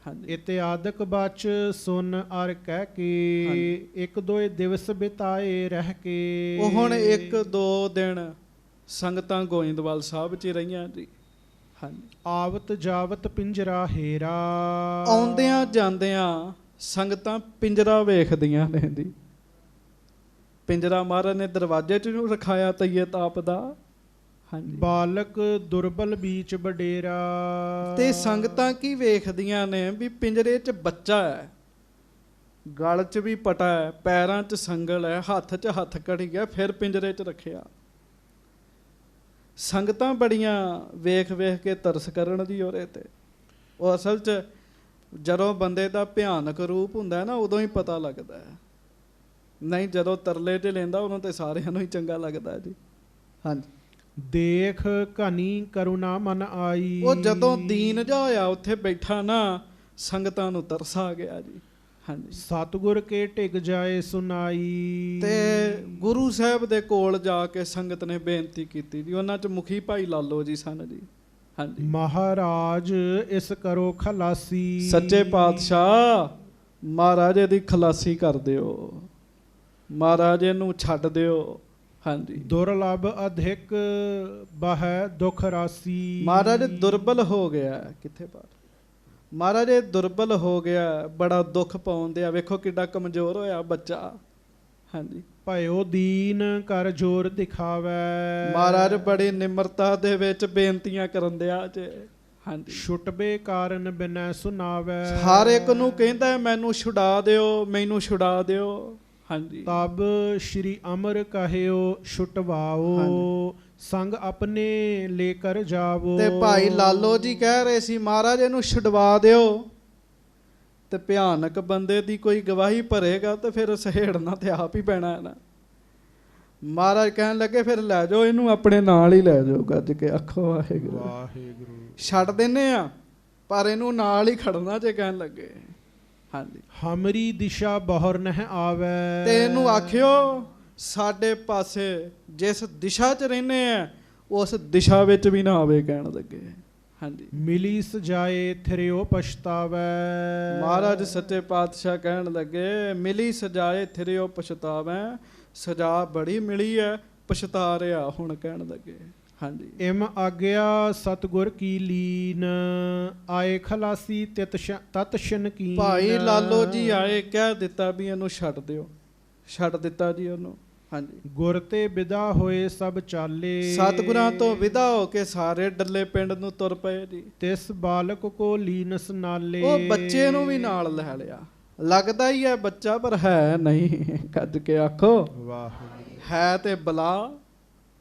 ਹਾਂਜੀ ਇਤਿਆਦਿਕ ਬਚ ਸੁਨ ਅਰ ਕਹਿ ਕੇ। ਇੱਕ ਦੋਏ ਦਿਵਸ ਬਿਤਾਏ ਰਹਿ ਕੇ। ਉਹ ਹੁਣ 1-2 ਦਿਨ ਸੰਗਤਾਂ ਗੋਇੰਦਵਾਲ ਸਾਹਿਬ 'ਚ ਰਹੀਆਂ ਜੀ। ਹਾਂਜੀ ਆਵਤ ਜਾਵਤ ਪਿੰਜਰਾ ਹੇਰਾ। ਆਉਂਦਿਆਂ ਜਾਂਦਿਆਂ ਸੰਗਤਾਂ ਪਿੰਜਰਾ ਵੇਖਦੀਆਂ ਨੇ ਜੀ। ਪਿੰਜਰਾ ਮਹਾਰਾਜ ਨੇ ਦਰਵਾਜ਼ੇ 'ਚ ਨੂੰ ਰਖਾਇਆ ਤਈਏ ਤਾਪ ਦਾ। ਹਾਂਜੀ ਬਾਲਕ ਦੁਰਬਲ ਬੀਚ ਵਡੇਰਾ। ਤੇ ਸੰਗਤਾਂ ਕੀ ਵੇਖਦੀਆਂ ਨੇ ਵੀ ਪਿੰਜਰੇ 'ਚ ਬੱਚਾ ਹੈ, ਗਲ 'ਚ ਵੀ ਪਟਾ ਹੈ, ਪੈਰਾਂ 'ਚ ਸੰਗਲ ਹੈ, ਹੱਥ 'ਚ ਹੱਥ ਕੜੀ ਹੈ, ਫਿਰ ਪਿੰਜਰੇ 'ਚ ਰੱਖਿਆ। ਸੰਗਤਾਂ ਬੜੀਆਂ ਵੇਖ ਵੇਖ ਕੇ ਤਰਸ ਕਰਨ ਦੀ ਉਹਦੇ ਤੇ। ਉਹ ਅਸਲ 'ਚ ਜਦੋਂ ਬੰਦੇ ਦਾ ਭਿਆਨਕ ਰੂਪ ਹੁੰਦਾ ਨਾ ਉਦੋਂ ਹੀ ਪਤਾ ਲੱਗਦਾ ਹੈ, ਨਹੀਂ ਜਦੋਂ ਤਰਲੇ 'ਚ ਲੈਂਦਾ ਉਦੋਂ ਤੇ ਸਾਰਿਆਂ ਨੂੰ ਹੀ ਚੰਗਾ ਲੱਗਦਾ ਜੀ। ਹਾਂਜੀ ਦੇਖ ਘਨੀ ਕਰੁਣਾ ਮਨ ਆਈ। ਉਹ ਜਦੋਂ ਦੀਨ ਜਾ ਹੋਇਆ ਉੱਥੇ ਬੈਠਾ ਨਾ, ਸੰਗਤਾਂ ਨੂੰ ਤਰਸ ਆ ਗਿਆ ਜੀ। ਹਾਂਜੀ ਸਤਿਗੁਰ ਕੇ ਢਿਗ ਜਾਏ ਸੁਨਾਈ। ਤੇ ਗੁਰੂ ਸਾਹਿਬ ਦੇ ਕੋਲ ਜਾ ਕੇ ਸੰਗਤ ਨੇ ਬੇਨਤੀ ਕੀਤੀ ਜੀ। ਉਹਨਾਂ 'ਚ ਮੁਖੀ ਭਾਈ ਲਾਲੋ ਜੀ ਸਨ ਜੀ। ਹਾਂਜੀ ਮਹਾਰਾਜ ਇਸ ਕਰੋ ਖਲਾਸੀ। ਸੱਚੇ ਪਾਤਸ਼ਾਹ ਮਹਾਰਾਜ ਇਹਦੀ ਖਲਾਸੀ ਕਰ ਦਿਓ, ਮਹਾਰਾਜ ਇਹਨੂੰ ਛੱਡ ਦਿਓ। ਹਾਂਜੀ ਦੁਰਲਭ ਅਧਿਕ ਬਹਿ ਦੁਖ ਰਾਸੀ। ਮਹਾਰਾਜ ਦੁਰਬਲ ਹੋ ਗਿਆ। ਕਿੱਥੇ ਪਾਠ? ਮਹਾਰਾਜ ਇਹ ਦੁਰਬਲ ਹੋ ਗਿਆ, ਬੜਾ ਦੁੱਖ ਪਾਉਂਦੇ ਆ। ਵੇਖੋ ਕਿੱਡਾ ਕਮਜ਼ੋਰ ਹੋਇਆ ਬੱਚਾ। ਹਾਂਜੀ ਭਇਓ ਦੀਨ ਕਰ ਜੋਰ ਦਿਖਾਵੇ। ਮਹਾਰਾਜ ਬੜੀ ਨਿਮਰਤਾ ਦੇ ਵਿੱਚ ਬੇਨਤੀਆਂ ਕਰਨ ਦਿਆ ਜੇ। ਹਾਂਜੀ ਛੁਟਬੇ ਕਾਰਨ ਬਿਨੈ ਸੁਨਾਵੇ। ਹਰ ਇੱਕ ਨੂੰ ਕਹਿੰਦਾ ਮੈਨੂੰ ਛੁਡਾ ਦਿਓ, ਮੈਨੂੰ ਛੁਡਾ ਦਿਓ। ਹਾਂਜੀ ਤਬ ਸ਼੍ਰੀ ਅਮਰ ਕਹਿਓ ਛੁਟਵਾਓ ਸੰਗ ਆਪਣੇ ਲੈ ਕਰ ਜਾਵੋ। ਤੇ ਭਾਈ ਲਾਲੋ ਜੀ ਕਹਿ ਰਹੇ ਸੀ ਮਹਾਰਾਜ ਇਹਨੂੰ ਛੁਡਵਾ ਦਿਓ, ਤੇ ਭਿਆਨਕ ਬੰਦੇ ਦੀ ਕੋਈ ਗਵਾਹੀ ਭਰੇਗਾ ਤੇ ਫਿਰ ਸਹੇੜਨਾ ਤੇ ਆਪ ਹੀ ਪੈਣਾ ਹੈ ਨਾ। ਮਹਾਰਾਜ ਕਹਿਣ ਲੱਗੇ ਫਿਰ ਲੈ ਜਾਓ ਇਹਨੂੰ, ਆਪਣੇ ਨਾਲ ਹੀ ਲੈ ਜਾਓ। ਗੱਜ ਕੇ ਆਖੋ ਵਾਹਿਗੁਰੂ। ਵਾਹਿਗੁਰੂ। ਛੱਡ ਦਿੰਨੇ ਆ ਪਰ ਇਹਨੂੰ ਨਾਲ ਹੀ ਖੜਨਾ ਜੇ ਕਹਿਣ ਲੱਗੇ। ਹਾਂਜੀ ਹਮਰੀ ਦਿਸ਼ਾ ਬਹੁਰ ਨਹਿ ਆਵੈ। ਤੇ ਇਹਨੂੰ ਆਖਿਓ ਸਾਡੇ ਪਾਸੇ ਜਿਸ ਦਿਸ਼ਾ 'ਚ ਰਹਿੰਦੇ ਆ ਉਸ ਦਿਸ਼ਾ ਵਿੱਚ ਵੀ ਨਾ ਆਵੇ ਕਹਿਣ ਲੱਗੇ। ਹਾਂਜੀ ਮਿਲੀ ਸਜਾਏ ਥਿਰਿਓ ਪਛਤਾਵੈ। ਮਹਾਰਾਜ ਸੱਚੇ ਪਾਤਸ਼ਾਹ ਕਹਿਣ ਲੱਗੇ ਮਿਲੀ ਸਜਾਏ ਥਿਰਿਓ ਪਛਤਾਵੈ, ਸਜਾ ਬੜੀ ਮਿਲੀ ਹੈ ਪਛਤਾ ਰਿਹਾ ਹੁਣ ਕਹਿਣ ਲੱਗੇ। ਹਾਂਜੀ ਇਮ ਆਗਿਆ ਸਤਿਗੁਰ ਕੀ ਲੀਨ ਆਏ ਖਲਾਸੀ ਤਤ ਸ਼ਨਕੀਨ। ਭਾਈ ਲਾਲੋ ਜੀ ਆਏ ਕਹਿ ਦਿੱਤਾ ਵੀ ਇਹਨੂੰ ਛੱਡ ਦਿਓ, ਛੱਡ ਦਿੱਤਾ ਜੀ ਉਹਨੂੰ। ਹਾਂਜੀ ਗੁਰ ਤੇ ਵਿਦਾ ਹੋਏ ਸਭ ਚਾਲੇ। ਸਤਿਗੁਰਾਂ ਤੋਂ ਵਿਦਾ ਹੋ ਕੇ ਸਾਰੇ ਡੱਲੇ ਪਿੰਡ ਨੂੰ ਤੁਰ ਪਏ ਜੀ। ਤਿਸ ਬਾਲਕ ਕੋ ਲੀਨਸ ਨਾਲੇ। ਉਹ ਬੱਚੇ ਨੂੰ ਵੀ ਨਾਲ ਲੈ ਲਿਆ, ਲੱਗਦਾ ਹੀ ਹੈ ਬੱਚਾ ਪਰ ਹੈ ਨਹੀਂ। ਕੱਜ ਕੇ ਆਖੋ ਵਾਹਿਗੁਰੂ। ਹੈ ਤੇ ਬਲਾ।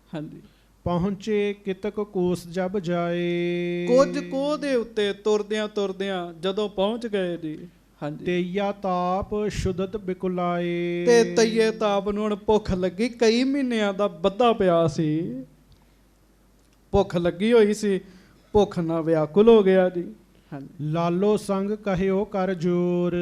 ਹਾਂਜੀ ਪਹੁੰਚੇ ਕਿਤਕ ਕੋਸ ਜਬ ਜਾਏ। ਕੁਝ ਕੋਹ ਦੇ ਉੱਤੇ ਤੁਰਦਿਆਂ ਤੁਰਦਿਆਂ ਜਦੋਂ ਪਹੁੰਚ ਗਏ ਜੀ। ਹਾਂਜੀ ਤੇਇਆ ਤਾਪ ਸ਼ੁਦਤ ਬਿਕੁਲਾਏ। ਤੇ ਤਈਏ ਤਾਪ ਨੂੰ ਹੁਣ ਭੁੱਖ ਲੱਗੀ, ਕਈ ਮਹੀਨਿਆਂ ਦਾ ਬੱਧਾ ਪਿਆ ਸੀ, ਭੁੱਖ ਲੱਗੀ ਹੋਈ ਸੀ, ਭੁੱਖ ਨਾਲ ਵਿਆਕੁਲ ਹੋ ਗਿਆ ਜੀ। ਹਾਂਜੀ ਲਾਲੋ ਸੰਗ ਕਹਿਓ ਕਰ ਜੋਰ।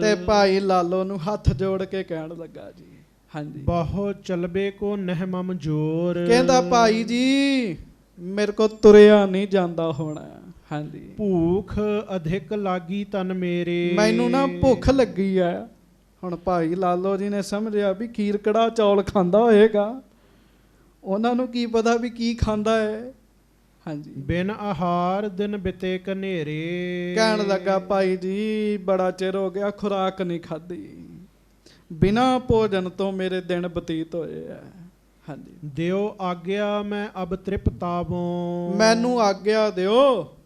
ਤੇ ਭਾਈ ਲਾਲੋ ਨੂੰ ਹੱਥ ਜੋੜ ਕੇ ਕਹਿਣ ਲੱਗਾ ਜੀ। ਹਾਂਜੀ ਬਹੁ ਚਲਬੇ ਕੋ ਨਹਿ ਮਮ ਜੋਰ। ਕਹਿੰਦਾ ਭਾਈ ਜੀ ਮੇਰੇ ਕੋ ਤੁਰਿਆ ਨਹੀਂ ਜਾਂਦਾ ਹੋਣਾ। ਹਾਂਜੀ ਭੂਖ ਅਧਿਕ ਲਾਗੀ ਤਨ ਮੇਰੇ। ਮੈਨੂੰ ਨਾ ਭੁੱਖ ਲੱਗੀ ਆ। ਹੁਣ ਭਾਈ ਲਾਲੋ ਜੀ ਨੇ ਸਮਝਿਆ ਵੀ ਖੀਰ ਕੜਾ ਚੌਲ ਖਾਂਦਾ ਹੋਏਗਾ, ਉਹਨਾਂ ਨੂੰ ਕੀ ਪਤਾ ਵੀ ਕੀ ਖਾਂਦਾ ਹੈ। ਹਾਂਜੀ ਬਿਨ ਆਹਾਰ ਦਿਨ ਬਿਤੇ ਕਨੇਰੇ। ਕਹਿਣ ਲੱਗਾ ਭਾਈ ਜੀ ਬੜਾ ਚਿਰ ਹੋ ਗਿਆ ਖੁਰਾਕ ਨਹੀਂ ਖਾਧੀ, ਬਿਨਾਂ ਭੋਜਨ ਤੋਂ ਮੇਰੇ ਦਿਨ ਬਤੀਤ ਹੋਏ ਆ। ਹਾਂਜੀ ਦਿਓ ਆਗਿਆ ਮੈਂ ਅਬ ਤ੍ਰਿਪਤਾਵੋਂ। ਮੈਨੂੰ ਆਗਿਆ ਦਿਓ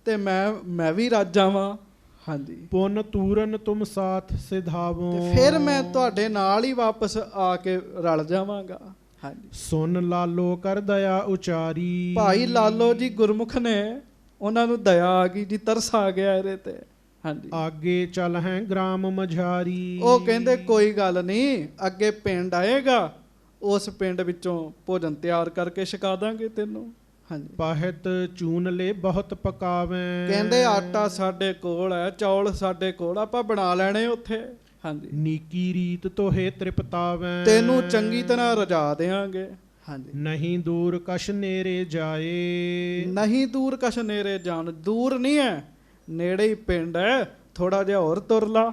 ਤੇ ਮੈਂ ਵੀ ਰਾਜਾਵਾਂ। ਹਾਂਜੀ ਪੁਨ ਤੂਰਨ ਤੁਮ ਸਾਥ ਸਿਧਾਵੋਂ। ਤੇ ਫਿਰ ਮੈਂ ਤੁਹਾਡੇ ਨਾਲ ਹੀ ਵਾਪਸ ਆ ਕੇ ਰਲ ਜਾਵਾਂਗਾ। ਹਾਂਜੀ ਸੁਨ ਲਾਲੋ ਕਰ ਦਇਆ ਉਚਾਰੀ। ਭਾਈ ਲਾਲੋ ਜੀ ਗੁਰਮੁਖ ਨੇ, ਉਹਨਾਂ ਨੂੰ ਦਇਆ ਆ ਗਈ ਜੀ, ਤਰਸ ਆ ਗਿਆ ਇਹਦੇ ਤੇ। ਹਾਂਜੀ ਆਗੇ ਚੱਲ ਹੈ ਗ੍ਰਾਮ ਮਝਾਰੀ। ਉਹ ਕਹਿੰਦੇ ਕੋਈ ਗੱਲ ਨਹੀਂ, ਅੱਗੇ ਪਿੰਡ ਆਏਗਾ, ਉਸ ਪਿੰਡ ਵਿੱਚੋਂ ਭੋਜਨ ਤਿਆਰ ਕਰਕੇ ਛਕਾ ਦਾਂਗੇ ਤੈਨੂੰ। ਹਾਂਜੀ ਪਾਹਿਤ ਚੂਨ ਲੈ ਬਹੁਤ ਪਕਾਵੇਂ। ਕਹਿੰਦੇ ਆਟਾ ਸਾਡੇ ਕੋਲ ਹੈ, ਚੌਲ ਸਾਡੇ ਕੋਲ, ਆਪਾਂ ਬਣਾ ਲੈਣੇ ਉੱਥੇ। ਹਾਂਜੀ ਨੀਕੀ ਰੀਤ ਤੋਹੇ ਤ੍ਰਿਪਤਾਵੇਂ। ਤੈਨੂੰ ਚੰਗੀ ਤਰ੍ਹਾਂ ਰਜਾ ਦੇਾਂਗੇ। ਹਾਂਜੀ ਨਹੀਂ ਦੂਰ ਕਛ ਨੇਰੇ ਜਾਏ। ਨਹੀਂ ਦੂਰ ਕਛ ਨੇਰੇ ਜਾਣ, ਦੂਰ ਨਹੀਂ ਹੈ, ਨੇੜੇ ਹੀ ਪਿੰਡ ਹੈ, ਥੋੜਾ ਜਿਹਾ ਹੋਰ ਤੁਰ ਲਾ।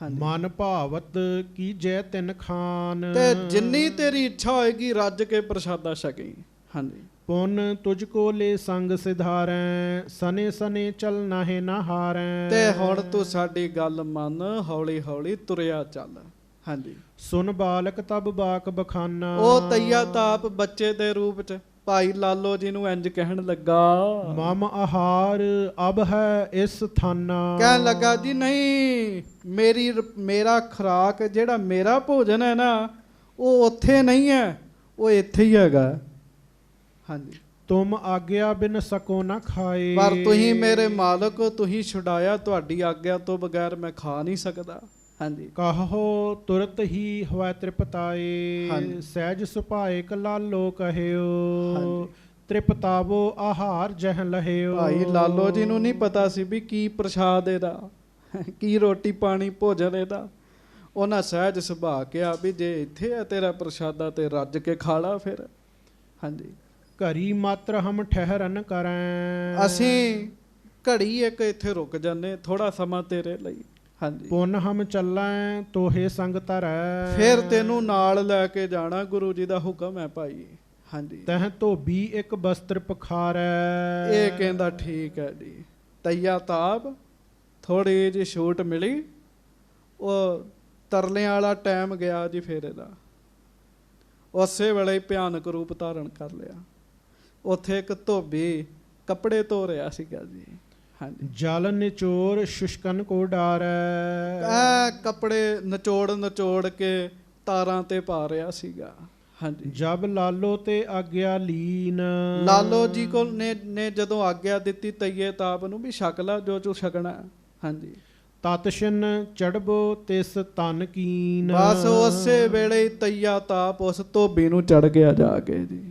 ਹਾਂਜੀ ਮਨ ਭਾਵਤ ਕੀ ਜੈ ਤਿਨ ਖਾਨ। ਤੇ ਜਿੰਨੀ ਤੇਰੀ ਇੱਛਾ ਹੋਏਗੀ ਰੱਜ ਕੇ ਪ੍ਰਸ਼ਾਦਾ ਛਕੀ। ਹਾਂਜੀ ਪੁਨ ਤੁਝ ਕੋ ਲੈ ਸੰਗ ਸਿਧਾਰੈ। ਸਨੇ ਸਨੇ ਚਲ ਨਾਹੇ ਨਾ ਹਾਰੈ। ਤੇ ਹੁਣ ਤੂੰ ਸਾਡੀ ਗੱਲ ਮੰਨ, ਹੌਲੀ ਹੌਲੀ ਤੁਰਿਆ ਚੱਲ। ਹਾਂਜੀ ਸੁਨ ਬਾਲਕ ਤਬ ਬਾਕ ਬਖਾਨਾ। ਉਹ ਤਈਆ ਤਾਪ ਬੱਚੇ ਦੇ ਰੂਪ ਚ ਭਾਈ ਲਾਲੋ ਜੀ ਨੂੰ ਇੰਜ ਕਹਿਣ ਲੱਗਾ, ਮਮ ਆਹਾਰ ਅਬ ਹੈ ਇਸ ਥਾਨਾ। ਕਹਿਣ ਲੱਗਾ ਜੀ ਨਹੀਂ, ਮੇਰਾ ਖੁਰਾਕ ਜਿਹੜਾ ਮੇਰਾ ਭੋਜਨ ਹੈ ਨਾ ਉਹ ਉੱਥੇ ਨਹੀਂ ਹੈ, ਉਹ ਇੱਥੇ ਹੀ ਹੈਗਾ। ਹਾਂਜੀ ਤੁਮ ਆਗਿਆ ਬਿਨ ਸਕੋ ਨਾ ਖਾਏ। ਪਰ ਤੁਸੀਂ ਮੇਰੇ ਮਾਲਕ ਹੋ, ਤੁਸੀਂ ਛੁਡਾਇਆ, ਤੁਹਾਡੀ ਆਗਿਆ ਤੋਂ ਬਗੈਰ ਮੈਂ ਖਾ ਨਹੀਂ ਸਕਦਾ। ਹਾਂਜੀ ਕਹੋ ਤੁਰਤ ਹੀ ਹਵੈ ਤ੍ਰਿਪਤਾਏ। ਹਾਂਜੀ। ਸਹਿਜ ਸੁਭਾਏ ਕਲਾਲੋ ਕਹਿਓ। ਹਾਂਜੀ। ਤ੍ਰਿਪਤਾਵੋ ਆਹਾਰ ਜਹ ਲਹਿਓ। ਭਾਈ ਲਾਲੋ ਜੀ ਨੂੰ ਨਹੀਂ ਪਤਾ ਸੀ ਵੀ ਕੀ ਪ੍ਰਸ਼ਾਦ ਇਹਦਾ, ਕੀ ਰੋਟੀ ਪਾਣੀ ਭੋਜਨ ਇਹਦਾ। ਉਹਨਾਂ ਸਹਿਜ ਸੁਭਾ ਕਿਹਾ ਵੀ ਜੇ ਇੱਥੇ ਹੈ ਤੇਰਾ ਪ੍ਰਸ਼ਾਦਾ ਤੇ ਰੱਜ ਕੇ ਖਾ ਲਾ ਫਿਰ। ਹਾਂਜੀ ਘਰੀ ਮਾਤਰ ਹਮ ਠਹਿਰਨ ਕਰੈ। ਅਸੀਂ ਘੜੀ ਇੱਕ ਇੱਥੇ ਰੁਕ ਜਾਂਦੇ, ਥੋੜਾ ਸਮਾਂ ਤੇਰੇ ਲਈ। ਹਾਂਜੀ ਪੁਨ ਹਮ ਚੱਲੈ ਤੋਹੇ ਸੰਗ ਧਰੈ। ਫਿਰ ਤੈਨੂੰ ਨਾਲ ਲੈ ਕੇ ਜਾਣਾ, ਗੁਰੂ ਜੀ ਦਾ ਹੁਕਮ ਹੈ ਭਾਈ। ਹਾਂਜੀ ਤਹ ਧੋਬੀ ਇੱਕ ਬਸਤਰ ਪਖਾਰੈ। ਇਹ ਕਹਿੰਦਾ ਠੀਕ ਹੈ ਜੀ। ਤਈਆ ਤਾਪ ਥੋੜੀ ਜਿਹੀ ਛੂਟ ਮਿਲੀ, ਉਹ ਤਰਲਿਆਂ ਵਾਲਾ ਟਾਈਮ ਗਿਆ ਜੀ ਫਿਰ ਇਹਦਾ। ਉਸੇ ਵੇਲੇ ਭਿਆਨਕ ਰੂਪ ਧਾਰਨ ਕਰ ਲਿਆ। ਉੱਥੇ ਇੱਕ ਧੋਬੀ ਕੱਪੜੇ ਧੋ ਰਿਹਾ ਸੀਗਾ ਜੀ। ਹਾਂਜੀ ਜਲ ਨਿਚੋਰ ਸ਼ੁਸ਼ਕਨ ਕੋ ਡਾਰੈ। ਕੱਪੜੇ ਨਿਚੋੜ ਕੇ ਤਾਰਾਂ ਤੇ ਪਾ ਰਿਹਾ ਸੀਗਾ। ਹਾਂਜੀ, ਜਬ ਲਾਲੋ ਤੇ ਆਗਿਆ ਲੀਨ। ਲਾਲੋ ਜੀ ਕੋਲ ਨੇ ਜਦੋਂ ਆਗਿਆ ਦਿੱਤੀ ਤਈਏ ਤਾਪ ਨੂੰ ਵੀ ਛਕ ਲਾ ਜੋ ਤੂੰ ਛਕਣਾ। ਹਾਂਜੀ, ਤਤਸ਼ਨ ਚੜਬੋ ਤਿਸ ਤਨ ਕੀਨ। ਬਸ ਉਸੇ ਵੇਲੇ ਹੀ ਤਈਆ ਤਾਪ ਉਸ ਧੋਬੀ ਨੂੰ ਚੜ ਗਿਆ ਜਾ ਕੇ ਜੀ।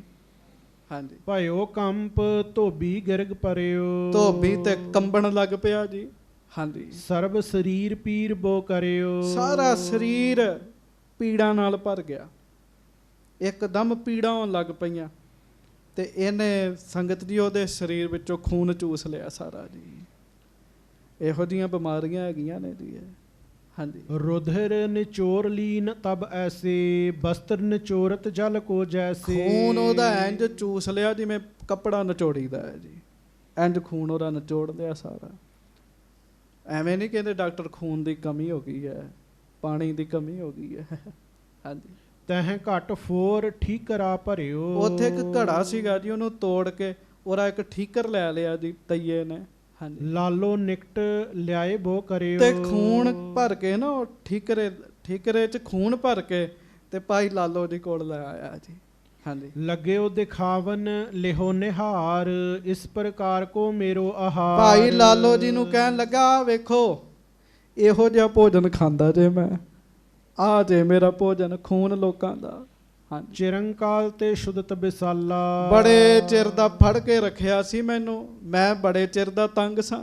ਹਾਂਜੀ, ਭਇਓ ਕੰਪ ਧੋਬੀ ਗਿਰਗ ਪਰਿਓ। ਧੋਬੀ ਤੇ ਕੰਬਣ ਲੱਗ ਪਿਆ ਜੀ। ਹਾਂਜੀ, ਸਰਬ ਸਰੀਰ ਪੀਰ ਬੋ ਕਰਿਓ। ਸਾਰਾ ਸਰੀਰ ਪੀੜਾਂ ਨਾਲ ਭਰ ਗਿਆ, ਇੱਕਦਮ ਪੀੜਾਂ ਹੋਣ ਲੱਗ ਪਈਆਂ ਤੇ ਇਹਨੇ ਸੰਗਤ ਜੀ ਉਹਦੇ ਸਰੀਰ ਵਿੱਚੋਂ ਖੂਨ ਚੂਸ ਲਿਆ ਸਾਰਾ ਜੀ। ਇਹੋ ਜਿਹੀਆਂ ਬਿਮਾਰੀਆਂ ਹੈਗੀਆਂ ਨੇ ਜੀ ਇਹ। ਹਾਂਜੀ, रुधिर निचोर लीन तब ऐसे वस्त्र निचोरत जल को जैसे। ਖੂਨ ਉਹਦਾ ਇੰਜ ਚੂਸ ਲਿਆ ਜਿਵੇਂ ਕੱਪੜਾ ਨਚੋੜੀਦਾ ਹੈ ਜੀ। ਇੰਜ ਖੂਨ ਉਹਦਾ ਨਚੋੜ ਲਿਆ ਸਾਰਾ। ਐਵੇਂ ਨਹੀਂ ਕਹਿੰਦੇ ਡਾਕਟਰ ਖੂਨ ਦੀ ਕਮੀ ਹੋ ਗਈ ਹੈ, ਪਾਣੀ ਦੀ ਕਮੀ ਹੋ ਗਈ ਹੈ। ਹਾਂਜੀ, ਤਹ ਘਟ ਫੋਰ ਠੀਕਰਾ ਭਰਿਓ। ਉੱਥੇ ਇੱਕ ਘੜਾ ਸੀਗਾ ਜੀ, ਉਹਨੂੰ ਤੋੜ ਕੇ ਉਹਦਾ ਇੱਕ ਠੀਕਰ ਲੈ ਲਿਆ ਜੀ ਤਈਏ ਨੇ। ਹਾਂਜੀ, ਲਾਲੋ ਨਿਕਟ ਲਿਆਏ ਬੋ ਕਰਿਓ। ਤੇ ਖੂਨ ਭਰ ਕੇ ਨਾ ਉਹ ਠੀਕਰੇ 'ਚ ਖੂਨ ਭਰ ਕੇ ਤੇ ਭਾਈ ਲਾਲੋ ਜੀ ਕੋਲ ਲੈ ਆਇਆ ਜੀ। ਹਾਂਜੀ, ਲੱਗਿਓ ਦਿਖਾਵਨ ਲਿਹੋ ਨਿਹਾਰ ਇਸ ਪ੍ਰਕਾਰ ਕੋ ਮੇਰੋ ਆਹਾਰ। ਭਾਈ ਲਾਲੋ ਜੀ ਨੂੰ ਕਹਿਣ ਲੱਗਾ ਵੇਖੋ ਇਹੋ ਜਿਹਾ ਭੋਜਨ ਖਾਂਦਾ ਜੇ ਮੈਂ, ਆ ਜੇ ਮੇਰਾ ਭੋਜਨ ਖੂਨ ਲੋਕਾਂ ਦਾ। ਹਾਂਜੀ, ਚਿਰੰਕਾਲ ਤੇ ਸ਼ੁਦਤ ਵਿਸਾਲਾ। ਬੜੇ ਚਿਰ ਦਾ ਫੜ ਕੇ ਰੱਖਿਆ ਸੀ ਮੈਨੂੰ, ਮੈਂ ਬੜੇ ਚਿਰ ਦਾ ਤੰਗ ਸਾਂ।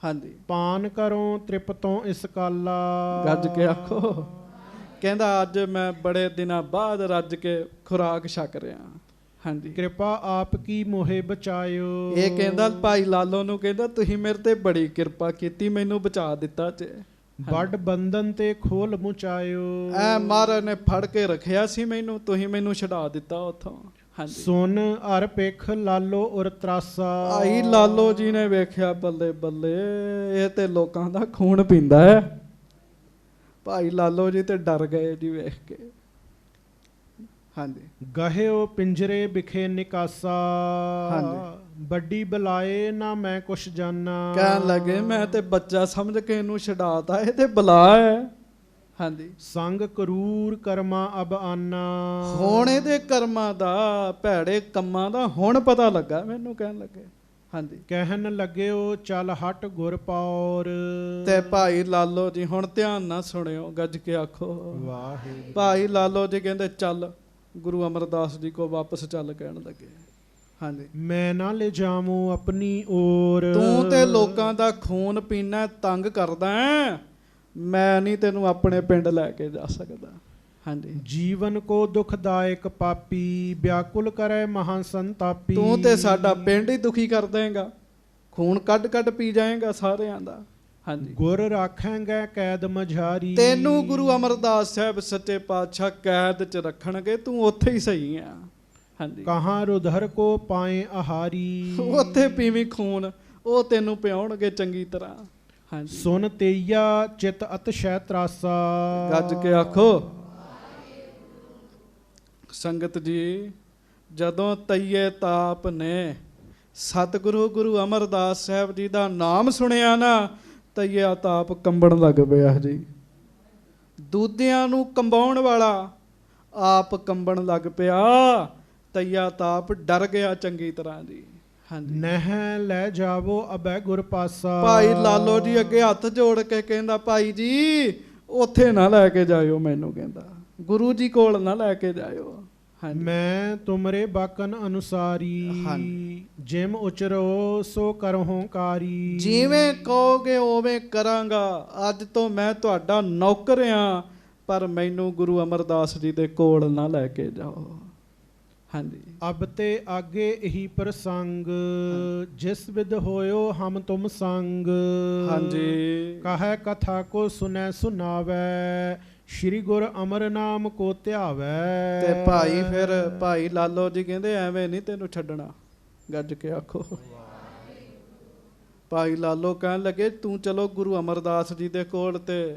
ਹਾਂਜੀ, ਪਾਨ ਕਰੋ ਤ੍ਰਿਪਤੋਂ ਇਸ ਕਾਲਾ। ਗੱਜ ਕੇ ਆਖੋ। ਕਹਿੰਦਾ ਅੱਜ ਮੈਂ ਬੜੇ ਦਿਨਾਂ ਬਾਅਦ ਰੱਜ ਕੇ ਖੁਰਾਕ ਛਕ ਰਿਹਾ। ਹਾਂਜੀ, ਕਿਰਪਾ ਆਪ ਕੀ ਮੋਹਿ ਬਚਾਇਓ। ਇਹ ਕਹਿੰਦਾ ਭਾਈ ਲਾਲੋ ਨੂੰ, ਕਹਿੰਦਾ ਤੁਸੀਂ ਮੇਰੇ ਤੇ ਬੜੀ ਕਿਰਪਾ ਕੀਤੀ, ਮੈਨੂੰ ਬਚਾ ਦਿੱਤਾ ਜੇ। ਵੱਡ ਬੰਧਨ ਤੇ ਖੋਲ ਮੁਚਾਇਓ। ਐ ਮਹਾਰਾਜ ਨੇ ਫੜ ਕੇ ਰੱਖਿਆ ਸੀ ਮੈਨੂੰ, ਤੁਸੀਂ ਮੈਨੂੰ ਛਡਾ ਦਿੱਤਾ ਉੱਥੋਂ। ਹਾਂਜੀ, ਸੁਨ ਅਰ ਪਿਖ ਲਾਲੋ ਉਰ ਤਰਾਸਾ। ਭਾਈ ਲਾਲੋ ਜੀ ਨੇ ਵੇਖਿਆ ਬੱਲੇ ਬੱਲੇ ਇਹ ਤੇ ਲੋਕਾਂ ਦਾ ਖੂਨ ਪੀਂਦਾ ਹੈ। ਭਾਈ ਲਾਲੋ ਜੀ ਤੇ ਡਰ ਗਏ ਜੀ ਵੇਖ ਕੇ। ਹਾਂਜੀ, ਗਹਿਓ ਪਿੰਜਰੇ ਵਿਖੇ ਨਿਕਾਸਾ। ਹਾਂਜੀ, ਵੱਡੀ ਬਲਾਏ ਨਾ ਮੈਂ ਕੁਛ ਜਾਨਾ। ਕਹਿਣ ਲੱਗੇ ਮੈਂ ਤੇ ਬੱਚਾ ਸਮਝ ਕੇ ਇਹਨੂੰ ਛਡਾਤਾ, ਇਹ ਤੇ ਬਲਾ ਹੈ। ਹਾਂਜੀ, ਸੰਗ ਕਰੂਰ ਕਰਮਾ ਅਬ ਆਨਾ। ਹੁਣ ਇਹਦੇ ਕਰਮਾਂ ਦਾ, ਭੈੜੇ ਕੰਮਾਂ ਦਾ ਹੁਣ ਪਤਾ ਲੱਗਾ ਮੈਨੂੰ। ਕਹਿਣ ਲੱਗੇ ਹਾਂਜੀ, ਕਹਿਣ ਲੱਗਿਓ ਚੱਲ ਹਟ ਗੁਰ ਪੌਰ। ਤੇ ਭਾਈ ਲਾਲੋ ਜੀ ਹੁਣ ਧਿਆਨ ਨਾਲ ਸੁਣਿਓ, ਗੱਜ ਕੇ ਆਖੋ ਵਾਹਿਗੁਰੂ। ਭਾਈ ਲਾਲੋ ਜੀ ਕਹਿੰਦੇ ਚੱਲ ਗੁਰੂ ਅਮਰਦਾਸ ਜੀ ਕੋ ਵਾਪਸ ਚੱਲ। ਕਹਿਣ ਲੱਗੇ ਹਾਂਜੀ, ਮੈਂ ਨਾ ਲੈ ਜਾਵਾਂ ਆਪਣੀ ਔਰ। ਤੂੰ ਤੇ ਲੋਕਾਂ ਦਾ ਖੂਨ ਪੀਣਾ ਤੰਗ ਕਰਦਾ ਹੈ, ਮੈਂ ਨਹੀਂ ਤੈਨੂੰ ਆਪਣੇ ਪਿੰਡ ਲੈ ਕੇ ਜਾ ਸਕਦਾ। ਹਾਂਜੀ, ਜੀਵਨ ਕੋ ਦੁਖਦਾਇਕ ਪਾਪੀ ਵਿਆਕੁਲ ਕਰੇ ਮਹਾ ਸੰਤਾਪੀ। ਤੂੰ ਤੇ ਸਾਡਾ ਪਿੰਡ ਹੀ ਦੁਖੀ ਕਰ ਦੇਂਗਾ, ਖੂਨ ਕੱਢ ਕੱਢ ਪੀ ਜਾਏਗਾ ਸਾਰਿਆਂ ਦਾ। ਹਾਂਜੀ, ਗੁਰ ਰਾਖਾਂਗਾ ਕੈਦ ਮਝਾਰੀ। ਤੈਨੂੰ ਗੁਰੂ ਅਮਰਦਾਸ ਸਾਹਿਬ ਸੱਚੇ ਪਾਤਸ਼ਾਹ ਕੈਦ 'ਚ ਰੱਖਣਗੇ, ਤੂੰ ਉੱਥੇ ਹੀ ਸਹੀ ਆ। ਹਾਂਜੀ, ਕਹਾਂ ਰੁਧਰ ਕੋ ਪਾਏ ਆਹਾਰੀ। ਉੱਥੇ ਪੀਵੀਂ ਖੂਨ, ਉਹ ਤੈਨੂੰ ਪਿਆਉਣਗੇ ਚੰਗੀ ਤਰ੍ਹਾਂ। ਹਾਂਜੀ, ਸੁਨ ਤੇਈਆ ਚਿਤ ਅਤਸ਼ੈ ਤਰਾਸਾ। ਗੱਜ ਕੇ ਆਖੋ ਸੰਗਤ ਜੀ, ਜਦੋਂ ਤਈਏ ਤਾਪ ਨੇ ਸਤਿਗੁਰੂ ਗੁਰੂ ਅਮਰਦਾਸ ਸਾਹਿਬ ਜੀ ਦਾ ਨਾਮ ਸੁਣਿਆ ਨਾ, ਤਈਆ ਤਾਪ ਕੰਬਣ ਲੱਗ ਪਿਆ ਜੀ। ਦੂਜਿਆਂ ਨੂੰ ਕੰਬਾਉਣ ਵਾਲਾ ਆਪ ਕੰਬਣ ਲੱਗ ਪਿਆ। ਤਈਆ ਤਾਪ ਡਰ ਗਿਆ ਚੰਗੀ ਤਰ੍ਹਾਂ ਜੀ। ਹਾਂਜੀ, ਨਹਿ ਲੈ ਜਾਵੋ ਅਬੈ ਗੁਰ ਪਾਸਾ। ਭਾਈ ਲਾਲੋ ਜੀ ਅੱਗੇ ਹੱਥ ਜੋੜ ਕੇ ਕਹਿੰਦਾ ਭਾਈ ਜੀ ਉੱਥੇ ਨਾ ਲੈ ਕੇ ਜਾਇਓ ਮੈਨੂੰ, ਕਹਿੰਦਾ ਗੁਰੂ ਜੀ ਕੋਲ ਨਾ ਲੈ ਕੇ ਜਾਇਓ। ਹਾਂਜੀ, ਮੈਂ ਤੁਮਰੇ ਬਾਕਨ ਅਨੁਸਾਰੀ। ਹਾਂਜੀ, ਜਿਮ ਉਚਰੋ ਸੋ ਕਰਹੁ ਕਾਰੀ। ਜਿਵੇਂ ਕਹੋਗੇ ਉਵੇਂ ਕਰਾਂਗਾ, ਅੱਜ ਤੋਂ ਮੈਂ ਤੁਹਾਡਾ ਨੌਕਰ ਆ, ਪਰ ਮੈਨੂੰ ਗੁਰੂ ਅਮਰਦਾਸ ਜੀ ਦੇ ਕੋਲ ਨਾ ਲੈ ਕੇ ਜਾਓ। ਹਾਂਜੀ, ਅਬ ਤੇ ਆਗੇ ਇਹੀ ਪ੍ਰਸੰਗ ਜਿਸ ਵਿਦ ਹੋਇਓ ਹਮ ਤੁਮ ਸੰਗ। ਹਾਂਜੀ, ਕਹੈ ਕਥਾ ਕੋ ਸੁਨੈ ਸੁਨਾਵੈ ਸ਼੍ਰੀ ਗੁਰ ਅਮਰ ਨਾਮ ਕੋ ਧਿਆਵੈ। ਤੇ ਭਾਈ ਫਿਰ ਭਾਈ ਲਾਲੋ ਜੀ ਕਹਿੰਦੇ ਐਵੇਂ ਨਹੀਂ ਤੈਨੂੰ ਛੱਡਣਾ। ਗੱਜ ਕੇ ਆਖੋ ਭਾਈ ਲਾਲੋ ਕਹਿਣ ਲੱਗੇ ਤੂੰ ਚਲੋ ਗੁਰੂ ਅਮਰਦਾਸ ਜੀ ਦੇ ਕੋਲ ਤੇ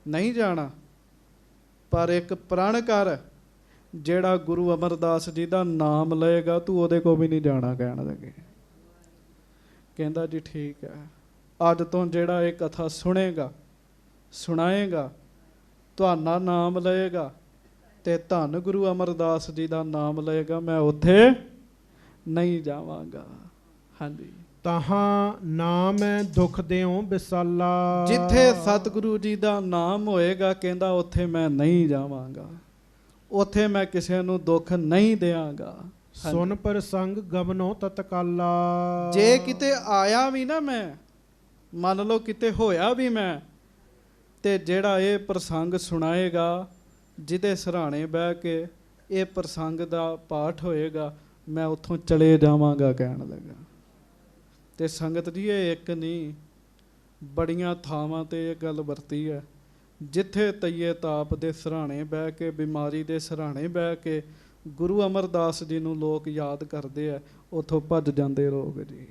ਨਹੀਂ ਜਾਣਾ, ਪਰ ਇੱਕ ਪ੍ਰਣ ਕਰ, ਜਿਹੜਾ ਗੁਰੂ ਅਮਰਦਾਸ ਜੀ ਦਾ ਨਾਮ ਲਏਗਾ ਤੂੰ ਉਹਦੇ ਕੋਲ ਵੀ ਨਹੀਂ ਜਾਣਾ। ਕਹਿਣ ਲੱਗੇ ਕਹਿੰਦਾ ਜੀ ਠੀਕ ਹੈ, ਅੱਜ ਤੋਂ ਜਿਹੜਾ ਇਹ ਕਥਾ ਸੁਣੇਗਾ ਸੁਣਾਏਗਾ, ਤੁਹਾਡਾ ਨਾਮ ਲਏਗਾ, ਤੇ ਧੰਨ ਗੁਰੂ ਅਮਰਦਾਸ ਜੀ ਦਾ ਨਾਮ ਲਏਗਾ, ਮੈਂ ਉੱਥੇ ਨਹੀਂ ਜਾਵਾਂਗਾ। ਹਾਂਜੀ, ਤਹਾਂ ਨਾਮ ਹੈ ਦੁਖ ਦਿਓ ਵਿਸਾਲਾ। ਜਿੱਥੇ ਸਤਿਗੁਰੂ ਜੀ ਦਾ ਨਾਮ ਹੋਏਗਾ, ਕਹਿੰਦਾ ਉੱਥੇ ਮੈਂ ਨਹੀਂ ਜਾਵਾਂਗਾ, ਉੱਥੇ ਮੈਂ ਕਿਸੇ ਨੂੰ ਦੁੱਖ ਨਹੀਂ ਦਿਆਂਗਾ। ਸੁਨ ਪ੍ਰਸੰਗ ਗਵਨੋ ਤਤਕਾਲਾ। ਜੇ ਕਿਤੇ ਆਇਆ ਵੀ ਨਾ, ਮੈਂ ਮੰਨ ਲਓ ਕਿਤੇ ਹੋਇਆ ਵੀ ਮੈਂ, ਤੇ ਜਿਹੜਾ ਇਹ ਪ੍ਰਸੰਗ ਸੁਣਾਏਗਾ, ਜਿਹਦੇ ਸਿਰਹਾਣੇ ਬਹਿ ਕੇ ਇਹ ਪ੍ਰਸੰਗ ਦਾ ਪਾਠ ਹੋਏਗਾ, ਮੈਂ ਉੱਥੋਂ ਚਲੇ ਜਾਵਾਂਗਾ ਕਹਿਣ ਲੱਗਾ। ਤੇ ਸੰਗਤ ਜੀ, ਇਹ ਇੱਕ ਨਹੀਂ, ਬੜੀਆਂ ਥਾਵਾਂ ਤੇ ਇਹ ਗੱਲ ਵਰਤੀ ਹੈ। ਜਿੱਥੇ ਤਈਏ ਤਾਪ ਦੇ ਸਿਰਹਾਣੇ ਬਹਿ ਕੇ, ਬਿਮਾਰੀ ਦੇ ਸਿਰਹਾਣੇ ਬਹਿ ਕੇ ਗੁਰੂ ਅਮਰਦਾਸ ਜੀ ਨੂੰ ਲੋਕ ਯਾਦ ਕਰਦੇ ਆ, ਉੱਥੋਂ ਭੱਜ ਜਾਂਦੇ ਲੋਕ ਜੀ।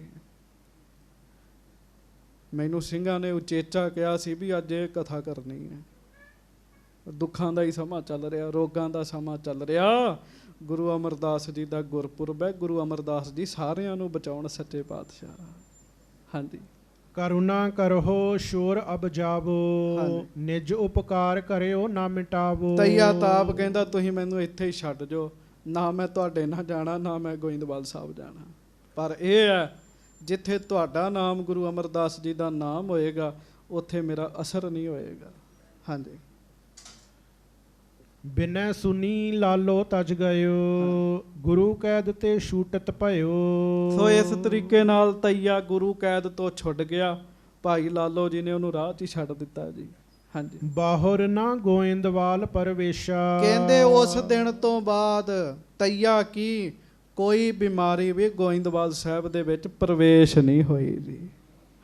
ਮੈਨੂੰ ਸਿੰਘਾਂ ਨੇ ਉਚੇਚਾ ਕਿਹਾ ਸੀ ਵੀ ਅੱਜ ਇਹ ਕਥਾ ਕਰਨੀ ਹੈ। ਦੁੱਖਾਂ ਦਾ ਹੀ ਸਮਾਂ ਚੱਲ ਰਿਹਾ, ਰੋਗਾਂ ਦਾ ਸਮਾਂ ਚੱਲ ਰਿਹਾ। ਗੁਰੂ ਅਮਰਦਾਸ ਜੀ ਦਾ ਗੁਰਪੁਰਬ ਹੈ। ਗੁਰੂ ਅਮਰਦਾਸ ਜੀ ਸਾਰਿਆਂ ਨੂੰ ਬਚਾਉਣ, ਸੱਚੇ ਪਾਤਸ਼ਾਹ। ਹਾਂਜੀ, ਕਰੁਣਾ ਕਰੋ ਸ਼ੋਰ ਅਬ ਜਾਵੋ, ਨਿਜ ਉਪਕਾਰ ਕਰਿਓ ਨਾ ਮਿਟਾਵੋ। ਤਈਆ ਤਾਪ ਕਹਿੰਦਾ ਤੁਸੀਂ ਮੈਨੂੰ ਇੱਥੇ ਹੀ ਛੱਡ ਜਾਓ, ਨਾ ਮੈਂ ਤੁਹਾਡੇ ਨਾਲ ਜਾਣਾ, ਨਾ ਮੈਂ ਗੋਇੰਦਵਾਲ ਸਾਹਿਬ ਜਾਣਾ। ਪਰ ਇਹ ਹੈ, ਜਿੱਥੇ ਤੁਹਾਡਾ ਨਾਮ ਗੁਰੂ ਅਮਰਦਾਸ ਜੀ ਦਾ ਨਾਮ ਹੋਏਗਾ, ਉੱਥੇ ਮੇਰਾ ਅਸਰ ਨਹੀਂ ਹੋਏਗਾ। ਹਾਂਜੀ, ਬਿਨੈ ਸੁਨੀ ਲਾਲੋ ਤਜ ਗਇਓ, ਗੁਰੂ ਕੈਦ ਤੇ ਛੂਟਤ ਭਇਓ। ਸੋ ਇਸ ਤਰੀਕੇ ਨਾਲ ਤਈਆ ਗੁਰੂ ਕੈਦ ਤੋਂ ਛੁੱਟ ਗਿਆ। ਭਾਈ ਲਾਲੋ ਜੀ ਨੇ ਉਹਨੂੰ ਰਾਹ 'ਚ ਹੀ ਛੱਡ ਦਿੱਤਾ ਜੀ। ਹਾਂਜੀ, ਬਾਹਰ ਨਾ ਗੋਇੰਦਵਾਲ ਪਰਵੇਸ਼ਾ। ਕਹਿੰਦੇ ਉਸ ਦਿਨ ਤੋਂ ਬਾਅਦ ਤਈਆ ਕੀ ਕੋਈ ਬਿਮਾਰੀ ਵੀ ਗੋਇੰਦਵਾਲ ਸਾਹਿਬ ਦੇ ਵਿੱਚ ਪ੍ਰਵੇਸ਼ ਨਹੀਂ ਹੋਈ ਜੀ।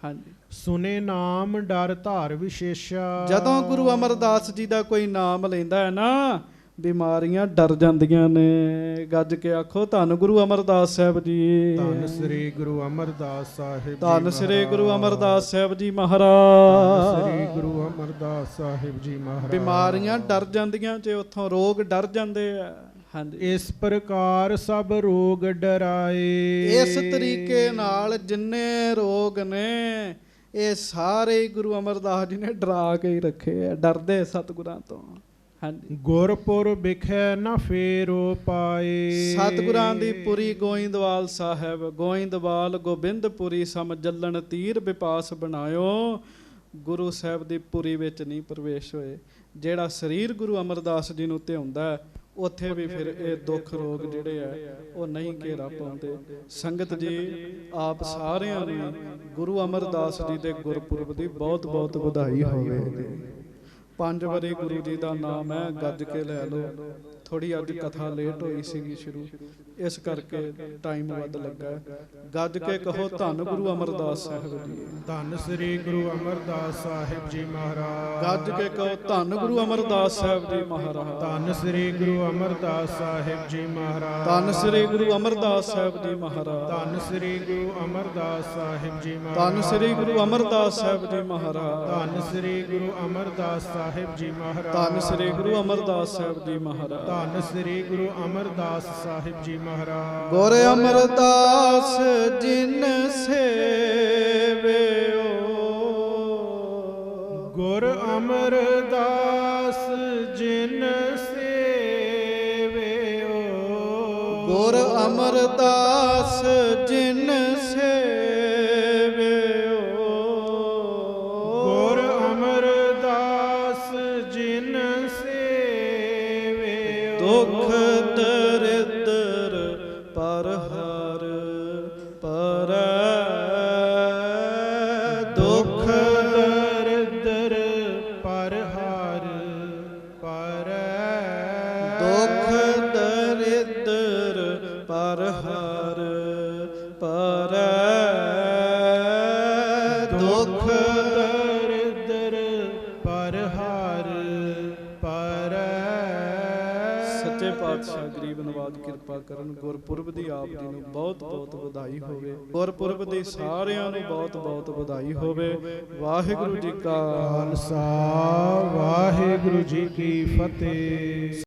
ਹਾਂਜੀ, ਸੁਨੇ ਨਾਮ ਡਰ ਧਾਰ ਵਿਸ਼ੇਸ਼ਾ। ਜਦੋਂ ਗੁਰੂ ਅਮਰਦਾਸ ਜੀ ਦਾ ਕੋਈ ਨਾਮ ਲੈਂਦਾ ਹੈ ਨਾ, ਬਿਮਾਰੀਆਂ ਡਰ ਜਾਂਦੀਆਂ ਨੇ। ਗੱਜ ਕੇ ਆਖੋ ਧੰਨ ਗੁਰੂ ਅਮਰਦਾਸ ਸਾਹਿਬ ਜੀ। ਧੰਨ ਸ੍ਰੀ ਗੁਰੂ ਅਮਰਦਾਸ ਸਾਹਿਬ। ਧੰਨ ਸ੍ਰੀ ਗੁਰੂ ਅਮਰਦਾਸ ਸਾਹਿਬ ਜੀ ਮਹਾਰਾਜ। ਸ੍ਰੀ ਗੁਰੂ ਅਮਰਦਾਸ ਸਾਹਿਬ ਜੀ ਮਹਾਰਾਜ। ਬਿਮਾਰੀਆਂ ਡਰ ਜਾਂਦੀਆਂ ਤੇ ਉੱਥੋਂ ਰੋਗ ਡਰ ਜਾਂਦੇ ਆ। ਹਾਂਜੀ, ਇਸ ਪ੍ਰਕਾਰ ਸਭ ਰੋਗ ਡਰਾਏ। ਇਸ ਤਰੀਕੇ ਨਾਲ ਜਿੰਨੇ ਰੋਗ ਨੇ, ਇਹ ਸਾਰੇ ਗੁਰੂ ਅਮਰਦਾਸ ਜੀ ਨੇ ਡਰਾ ਕੇ ਹੀ ਰੱਖੇ ਆ, ਡਰਦੇ ਸਤਿਗੁਰਾਂ ਤੋਂ। ਹਾਂਜੀ, ਗੁਰਪੁਰ ਵਿਖੇ ਨਾ ਫੇਰੋ ਪਾਏ। ਸਤਿਗੁਰਾਂ ਦੀ ਪੁਰੀ ਗੋਇੰਦਵਾਲ ਸਾਹਿਬ, ਗੋਇੰਦਵਾਲ ਗੋਬਿੰਦਪੁਰੀ ਸਮ ਜੱਲਣ ਤੀਰ ਵਿਪਾਸ ਬਣਾਇਓ। ਗੁਰੂ ਸਾਹਿਬ ਦੀ ਪੁਰੀ ਵਿੱਚ ਨਹੀਂ ਪ੍ਰਵੇਸ਼ ਹੋਏ। ਜਿਹੜਾ ਸਰੀਰ ਗੁਰੂ ਅਮਰਦਾਸ ਜੀ ਨੂੰ ਧਿਆਉਂਦਾ, ਉੱਥੇ ਵੀ ਫਿਰ ਇਹ ਦੁੱਖ ਰੋਗ ਜਿਹੜੇ ਆ ਉਹ ਨਹੀਂ ਘੇਰਾ ਪਾਉਂਦੇ। ਸੰਗਤ ਜੀ, ਆਪ ਸਾਰਿਆਂ ਨੂੰ ਗੁਰੂ ਅਮਰਦਾਸ ਜੀ ਦੇ ਗੁਰਪੁਰਬ ਦੀ ਬਹੁਤ ਬਹੁਤ ਵਧਾਈ ਹੋਵੇ। 5 ਵਾਰੀ ਗੁਰੂ ਜੀ ਦਾ ਨਾਮ ਹੈ, ਗੱਜ ਕੇ ਲੈ ਲਓ। ਥੋੜੀ ਅੱਜ ਕਥਾ ਲੇਟ ਹੋਈ ਸੀਗੀ ਸ਼ੁਰੂ, ਇਸ ਕਰਕੇ ਟਾਈਮ ਵੱਧ ਲੱਗਾ। ਗੱਜ ਕੇ ਕਹੋ ਧੰਨ ਗੁਰੂ ਅਮਰਦਾਸ ਸਾਹਿਬ ਜੀ। ਧੰਨ ਸ੍ਰੀ ਗੁਰੂ ਅਮਰਦਾਸ ਸਾਹਿਬ ਜੀ ਮਹਾਰਾਜ। ਗੱਜ ਕੇ ਕਹੋ ਧੰਨ ਗੁਰੂ ਅਮਰਦਾਸ ਸਾਹਿਬ ਜੀ ਮਹਾਰਾਜ। ਧੰਨ ਸ੍ਰੀ ਗੁਰੂ ਅਮਰਦਾਸ ਸਾਹਿਬ ਜੀ ਮਹਾਰਾਜ। ਧੰਨ ਸ੍ਰੀ ਗੁਰੂ ਅਮਰਦਾਸ ਸਾਹਿਬ ਜੀ ਮਹਾਰਾਜ। ਧੰਨ ਸ੍ਰੀ ਗੁਰੂ ਅਮਰਦਾਸ ਸਾਹਿਬ ਜੀ ਮਹਾਰਾਜ। ਧੰਨ ਸ੍ਰੀ ਗੁਰੂ ਅਮਰਦਾਸ ਸਾਹਿਬ ਜੀ ਮਹਾਰਾਜ। ਧੰਨ ਸ੍ਰੀ ਗੁਰੂ ਅਮਰਦਾਸ ਸਾਹਿਬ ਜੀ ਮਹਾਰਾਜ। ਧੰਨ ਸ੍ਰੀ ਗੁਰੂ ਅਮਰਦਾਸ ਸਾਹਿਬ ਜੀ ਮਹਾਰਾਜ। ਧੰਨ ਸ੍ਰੀ ਗੁਰੂ ਅਮਰਦਾਸ ਸਾਹਿਬ ਜੀ ਮਹਾਰਾਜ। ਗੁਰ ਅਮਰਦਾਸ ਜਿਨ ਸੇਵਿਓ, ਗੁਰ ਅਮਰਦਾਸ ਜਿਨ ਸੇਵਿਓ। ਗੁਰ ਅਮਰਦਾਸ ਜਿਨ ਸੇਵਿਓ। ਗੁਰ ਅਮਰਦਾਸ ਜਿਨ ਸੇਵਿਓ। ਦੁਖ ਦਰਿਦਰ ਪਰ ਹਰ ਪਰੈ। ਦੁਖ ਦਰਿਦਰ ਪਰ ਹਰ ਪਰੈ। ਦੁਖ ਦਰਿਦਰ ਪਰ ਹਰ ਪਰੈ। ਦੁਖ ਦਰਿਦਰ ਪਰ ਹਰ ਪਰੈ। ਸੱਚੇ ਪਾਤਸ਼ਾਹ ਗਰੀਬ ਨਵਾਜ ਕਿਰਪਾ ਕਰਨ। ਗੁਰਪੁਰਬ ਦੀ ਆਪ ਜੀ ਨੂੰ ਬਹੁਤ ਬਹੁਤ ਵਧਾਈ ਹੋਵੇ। ਗੁਰਪੁਰਬ ਦੀ ਸਾਰਿਆਂ ਨੂੰ ਬਹੁਤ ਬਹੁਤ ਵਧਾਈ ਹੋਵੇ। ਵਾਹਿਗੁਰੂ ਜੀ ਕਾ ਖਾਲਸਾ ਵਾਹਿਗੁਰੂ ਜੀ ਕੀ ਫਤਿਹ।